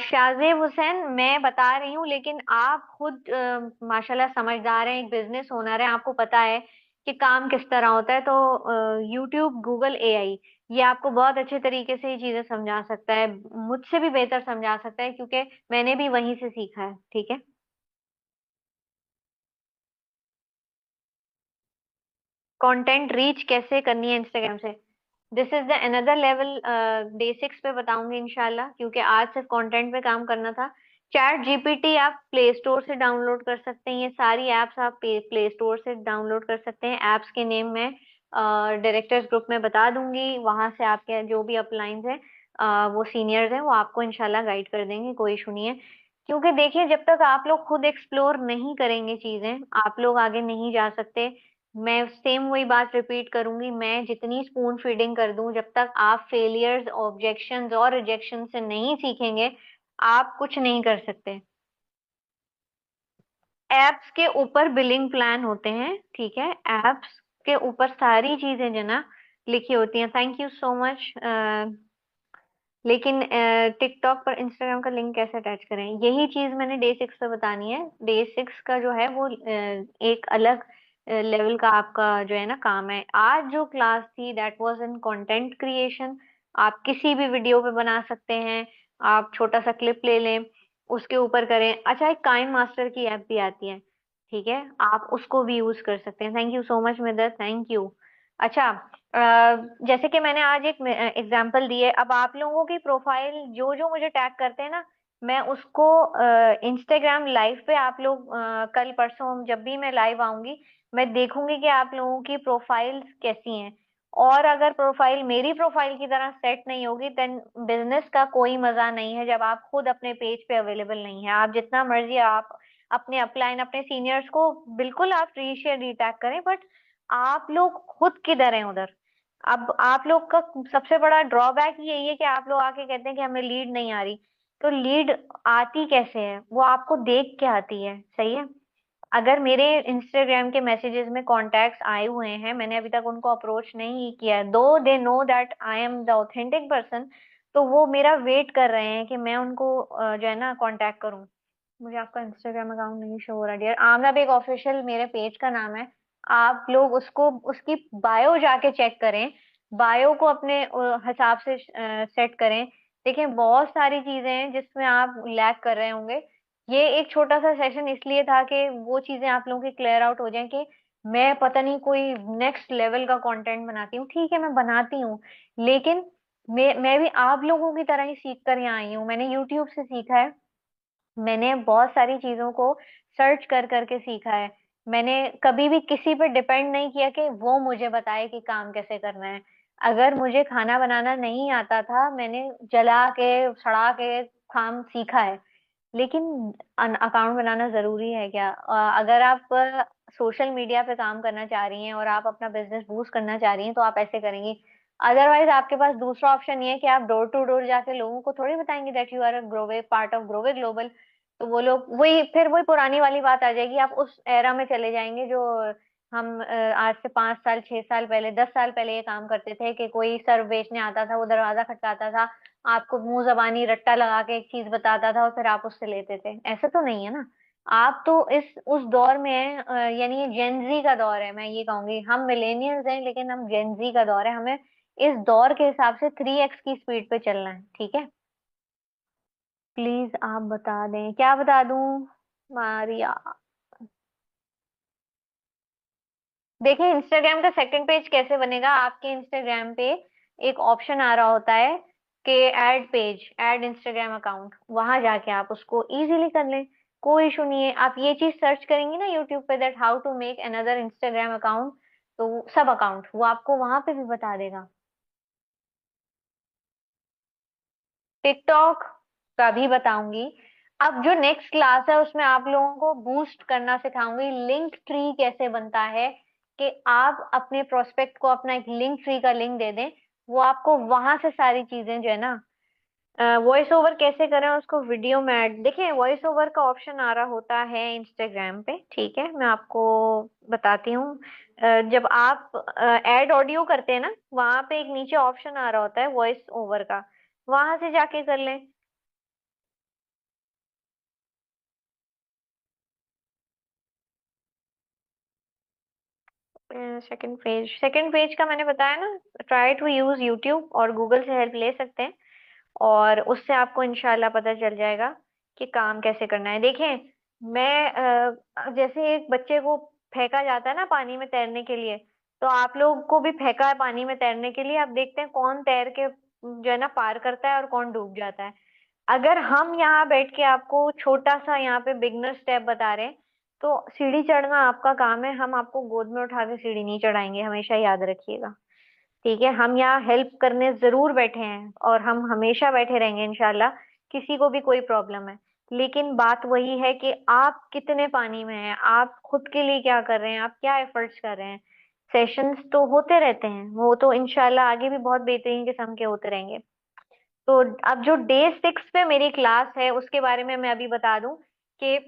शाहजेब हुसैन, मैं बता रही हूँ, लेकिन आप खुद माशाल्लाह समझदार हैं, एक बिजनेस ओनर है, आपको पता है कि काम किस तरह होता है। तो यूट्यूब, गूगल, एआई, ये आपको बहुत अच्छे तरीके से ये चीजें समझा सकता है, मुझसे भी बेहतर समझा सकता है, क्योंकि मैंने भी वहीं से सीखा है, ठीक है। कंटेंट रीच कैसे करनी है इंस्टाग्राम से, this is the another level, day 6 पे बताऊंगी इंशाल्लाह, क्योंकि आज सिर्फ कंटेंट पे काम करना था। चैट जीपीटी आप प्ले स्टोर से डाउनलोड कर सकते हैं, ये सारी एप्स आप प्ले स्टोर से डाउनलोड कर सकते हैं। एप्स के नेम मैं डायरेक्टर्स ग्रुप में बता दूंगी, वहां से आपके जो भी अपलाइंस हैं, वो सीनियर्स हैं, वो आपको इंशाल्लाह गाइड कर देंगे, कोई इशू नहीं है। क्योंकि देखिए, जब तक आप लोग खुद एक्सप्लोर नहीं करेंगे चीजें, आप लोग आगे नहीं जा सकते। मैं सेम वही बात रिपीट करूंगी, मैं जितनी स्पून फीडिंग कर दूं, जब तक आप फेलियर्स, ऑब्जेक्शंस और रिजेक्शन से नहीं सीखेंगे, आप कुछ नहीं कर सकते। एप्स के ऊपर बिलिंग प्लान होते हैं, ठीक है। एप्स के ऊपर सारी चीजें जो ना लिखी होती हैं। Thank you so much. लेकिन टिकटॉक पर इंस्टाग्राम का लिंक कैसे अटैच करें, यही चीज मैंने डे 6 पे बतानी है। डे 6 का जो है वो एक अलग लेवल का आपका जो है ना काम है। आज जो क्लास थी that was in content creation. आप किसी भी वीडियो पे बना सकते हैं, आप छोटा सा क्लिप ले लें, उसके ऊपर करें। अच्छा, एक काइम मास्टर की ऐप भी आती है, ठीक है, आप उसको भी यूज कर सकते हैं। थैंक यू सो मच मिदर, थैंक यू। अच्छा, जैसे कि मैंने आज एक एग्जांपल दी है, अब आप लोगों की प्रोफाइल जो जो मुझे टैग करते हैं ना, मैं उसको इंस्टाग्राम लाइव पे, आप लोग कल परसों जब भी मैं लाइव आऊंगी, मैं देखूंगी कि आप लोगों की प्रोफाइल्स कैसी हैं। और अगर प्रोफाइल मेरी प्रोफाइल की तरह सेट नहीं होगी, देन बिजनेस का कोई मजा नहीं है, जब आप खुद अपने पेज पे अवेलेबल नहीं है। आप जितना मर्जी आप अपने अपलाइन, अपने सीनियर्स को बिल्कुल आप रीशेयर, रीटैग करें, बट आप लोग खुद किधर हैं उधर। अब आप लोग का सबसे बड़ा ड्रॉबैक यही है कि आप लोग आके कहते हैं कि हमें लीड नहीं आ रही। तो लीड आती कैसे है, वो आपको देख के आती है, सही है। अगर मेरे इंस्टाग्राम के मैसेजेस में कॉन्टैक्ट्स आए हुए हैं, मैंने अभी तक उनको अप्रोच नहीं किया है, दो they know that I am the authentic person, तो वो मेरा वेट कर रहे हैं कि मैं उनको जो है ना कांटेक्ट करूं। मुझे आपका इंस्टाग्राम अकाउंट नहीं शो हो रहा डियर। आमना बेग ऑफिशियल मेरे पेज का नाम है। आप लोग उसको, उसकी बायो जाके चेक करें, बायो को अपने हिसाब से सेट करें। देखिए बहुत सारी चीजें हैं जिसमें आप लैग कर रहे होंगे। ये एक छोटा सा सेशन इसलिए था कि वो चीजें आप लोगों की क्लियर आउट हो जाए कि मैं पता नहीं कोई नेक्स्ट लेवल का कंटेंट बनाती हूँ। ठीक है मैं बनाती हूँ, लेकिन मैं भी आप लोगों की तरह ही सीख कर यहाँ आई हूँ। मैंने यूट्यूब से सीखा है, मैंने बहुत सारी चीजों को सर्च कर करके सीखा है। मैंने कभी भी किसी पे डिपेंड नहीं किया कि वो मुझे बताए कि काम कैसे करना है। अगर मुझे खाना बनाना नहीं आता था, मैंने जला के सड़ा के काम सीखा है। लेकिन अकाउंट बनाना जरूरी है क्या? अगर आप सोशल मीडिया पे काम करना चाह रही हैं और आप अपना बिजनेस बूस्ट करना चाह रही हैं तो आप ऐसे करेंगी। अदरवाइज आपके पास दूसरा ऑप्शन ये है कि आप डोर टू डोर जाके लोगों को थोड़ी बताएंगे that you are a Grove part of Grove Global. तो वो लोग वही, फिर वही पुरानी वाली बात आ जाएगी, आप उस एरा में चले जाएंगे जो हम आज से 5 साल 6 साल पहले 10 साल पहले ये काम करते थे कि कोई सर्व बेचने आता था, वो दरवाजा खटकाता था, आपको मुंह जबानी रट्टा लगा के एक चीज बताता था और फिर आप उससे लेते थे। ऐसा तो नहीं है ना। आप तो इस उस दौर में हैं, यानी ये जेनजी का दौर है। मैं ये कहूंगी हम मिलेनियल्स हैं लेकिन हम जेनजी का दौर है। हमें इस दौर के हिसाब से 3x की स्पीड पे चलना है, ठीक है। प्लीज आप बता दें, क्या बता दूं मारिया। देखिए इंस्टाग्राम का सेकंड पेज कैसे बनेगा। आपके इंस्टाग्राम पे एक ऑप्शन आ रहा होता है कि add page, add Instagram account, वहां जाके आप उसको इजीली कर लें। कोई इशू नहीं है। आप ये चीज सर्च करेंगी ना यूट्यूब पे, that how to make another Instagram account, तो सब अकाउंट वो आपको वहां पे भी बता देगा। टिकटॉक का भी बताऊंगी। अब जो नेक्स्ट क्लास है उसमें आप लोगों को बूस्ट करना सिखाऊंगी, लिंक ट्री कैसे बनता है, कि आप अपने प्रोस्पेक्ट को अपना एक लिंक ट्री का लिंक दे दें, वो आपको वहां से सारी चीजें जो है ना, वॉइस ओवर कैसे करें उसको वीडियो में ऐड। देखिए वॉइस ओवर का ऑप्शन आ रहा होता है इंस्टाग्राम पे, ठीक है मैं आपको बताती हूँ। जब आप ऐड ऑडियो करते हैं ना, वहां पे एक नीचे ऑप्शन आ रहा होता है वॉइस ओवर का, वहां से जाके कर लें। सेकंड पेज का मैंने बताया ना, ट्राई टू यूज यूट्यूब और गूगल से हेल्प ले सकते हैं, और उससे आपको इंशाल्लाह पता चल जाएगा कि काम कैसे करना है। देखें मैं जैसे एक बच्चे को फेंका जाता है ना पानी में तैरने के लिए, तो आप लोग को भी फेंका है पानी में तैरने के लिए। अब देखते हैं कौन तैर के जो है ना पार करता है और कौन डूब जाता है। अगर हम यहाँ बैठ के आपको छोटा सा यहाँ पे बिगनर स्टेप बता रहे हैं, तो सीढ़ी चढ़ना आपका काम है, हम आपको गोद में उठा के सीढ़ी नहीं चढ़ाएंगे, हमेशा याद रखिएगा। ठीक है, हम यहाँ हेल्प करने जरूर बैठे हैं और हम हमेशा बैठे रहेंगे इंशाल्लाह। किसी को भी कोई प्रॉब्लम है, लेकिन बात वही है कि आप कितने पानी में हैं, आप खुद के लिए क्या कर रहे हैं, आप क्या एफर्ट्स कर रहे हैं। सेशंस तो होते रहते हैं, वो तो इंशाल्लाह आगे भी बहुत बेहतरीन किस्म के होते रहेंगे। तो अब जो डे 6 पे मेरी क्लास है उसके बारे में मैं अभी बता दूं कि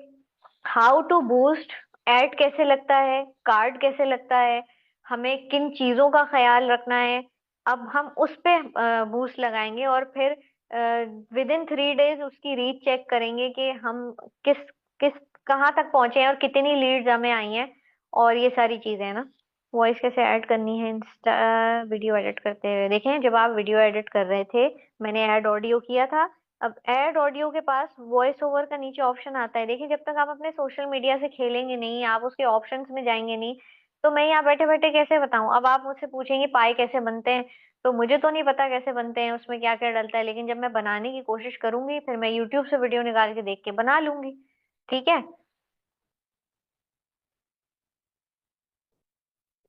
हाउ टू बूस्ट, ऐड कैसे लगता है, कार्ड कैसे लगता है, हमें किन चीजों का ख्याल रखना है। अब हम उस पे बूस्ट लगाएंगे और फिर विद इन 3 डेज उसकी रीच चेक करेंगे कि हम किस किस कहाँ तक पहुंचे हैं और कितनी लीड्स हमें आई हैं, और ये सारी चीजें है ना। वॉइस कैसे ऐड करनी है इंस्टा वीडियो एडिट करते हुए। देखें जब आप वीडियो एडिट कर रहे थे, मैंने ऐड ऑडियो किया था। अब ऐड ऑडियो के पास वॉइस ओवर का नीचे ऑप्शन आता है। देखिए जब तक आप अपने सोशल मीडिया से खेलेंगे नहीं, आप उसके ऑप्शंस में जाएंगे नहीं, तो मैं यहाँ बैठे बैठे कैसे बताऊं। अब आप मुझसे पूछेंगे पाई कैसे बनते हैं, तो मुझे तो नहीं पता कैसे बनते हैं, उसमें क्या क्या डलता है, लेकिन जब मैं बनाने की कोशिश करूंगी फिर मैं यूट्यूब से वीडियो निकाल के देख के बना लूंगी। ठीक है।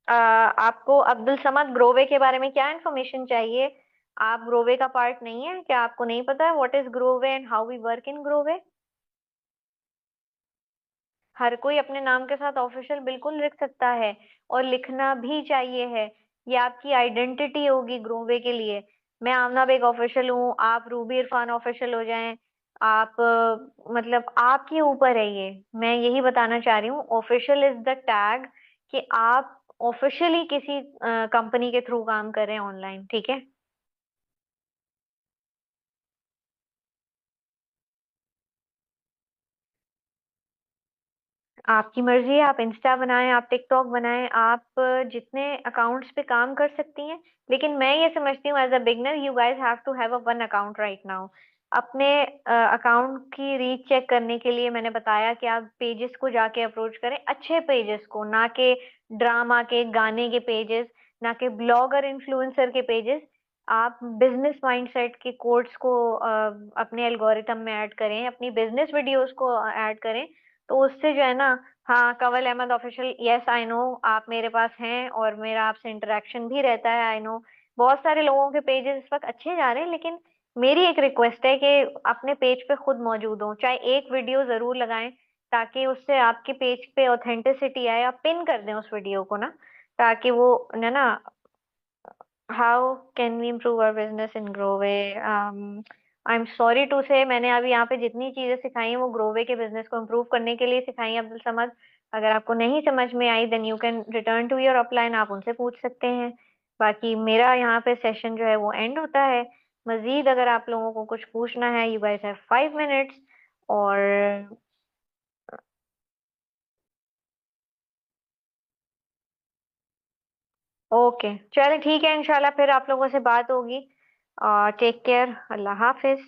आपको अब्दुल समद ग्रोवे के बारे में क्या इन्फॉर्मेशन चाहिए? आप ग्रोवे का पार्ट नहीं है क्या? आपको नहीं पता है what is Grove and how we work in Grove? हर कोई अपने नाम के साथ ऑफिशियल बिल्कुल लिख सकता है, और लिखना भी चाहिए है। ये आपकी आइडेंटिटी होगी ग्रोवे के लिए। मैं आमना बेग ऑफिशियल हूँ, आप रूबी इरफान ऑफिशियल हो जाएं। आप मतलब आपके ऊपर है ये। मैं यही बताना चाह रही हूँ, ऑफिशियल इज द टैग, कि आप ऑफिशियली किसी कंपनी के थ्रू काम कर रहे हैं ऑनलाइन, ठीक है। आपकी मर्जी है, आप इंस्टा बनाएं, आप टिकटॉक बनाएं, आप जितने अकाउंट्स पे काम कर सकती हैं। लेकिन मैं ये समझती हूँ, as a beginner you guys have to have a one account right now. अपने अकाउंट की रीच चेक करने के लिए मैंने बताया कि आप पेजेस को जाके अप्रोच करें, अच्छे पेजेस को, ना के ड्रामा के गाने के पेजेस, ना के ब्लॉगर इन्फ्लुएंसर के पेजेस। आप बिजनेस माइंडसेट के कोट्स को अपने एल्गोरिथम में ऐड करें, अपनी बिजनेस वीडियोस को ऐड करें। तो उससे जो है ना, हाँ, Kanwal Ahmed official, yes I know, आप मेरे पास हैं और मेरा आपसे इंटरेक्शन भी रहता है, आई नो। बहुत सारे लोगों के पेजेस इस वक्त अच्छे जा रहे हैं, लेकिन मेरी एक रिक्वेस्ट है कि अपने पेज पे खुद मौजूद हो, चाहे एक वीडियो जरूर लगाएं, ताकि उससे आपके पेज पे ऑथेंटिसिटी आए। आप पिन कर दें उस वीडियो को ना, ताकि वो है ना। How can we improve our business in Grove? I am sorry to say, मैंने अभी यहाँ पे जितनी चीजें सिखाई हैं वो ग्रोवे के बिजनेस को इम्प्रूव करने के लिए सिखाई हैं, अब्दुल समद। अगर आपको नहीं समझ में आई then you can return to your upline, आप उनसे पूछ सकते हैं। बाकी मेरा यहाँ पे सेशन जो है वो एंड होता है। मजीद अगर आप लोगों को कुछ पूछना है, यू गाइस हैव 5 मिनट्स। और ओके, चले ठीक है, इंशाल्लाह फिर आप लोगों से बात होगी। टेक केयर, अल्लाह हाफिज।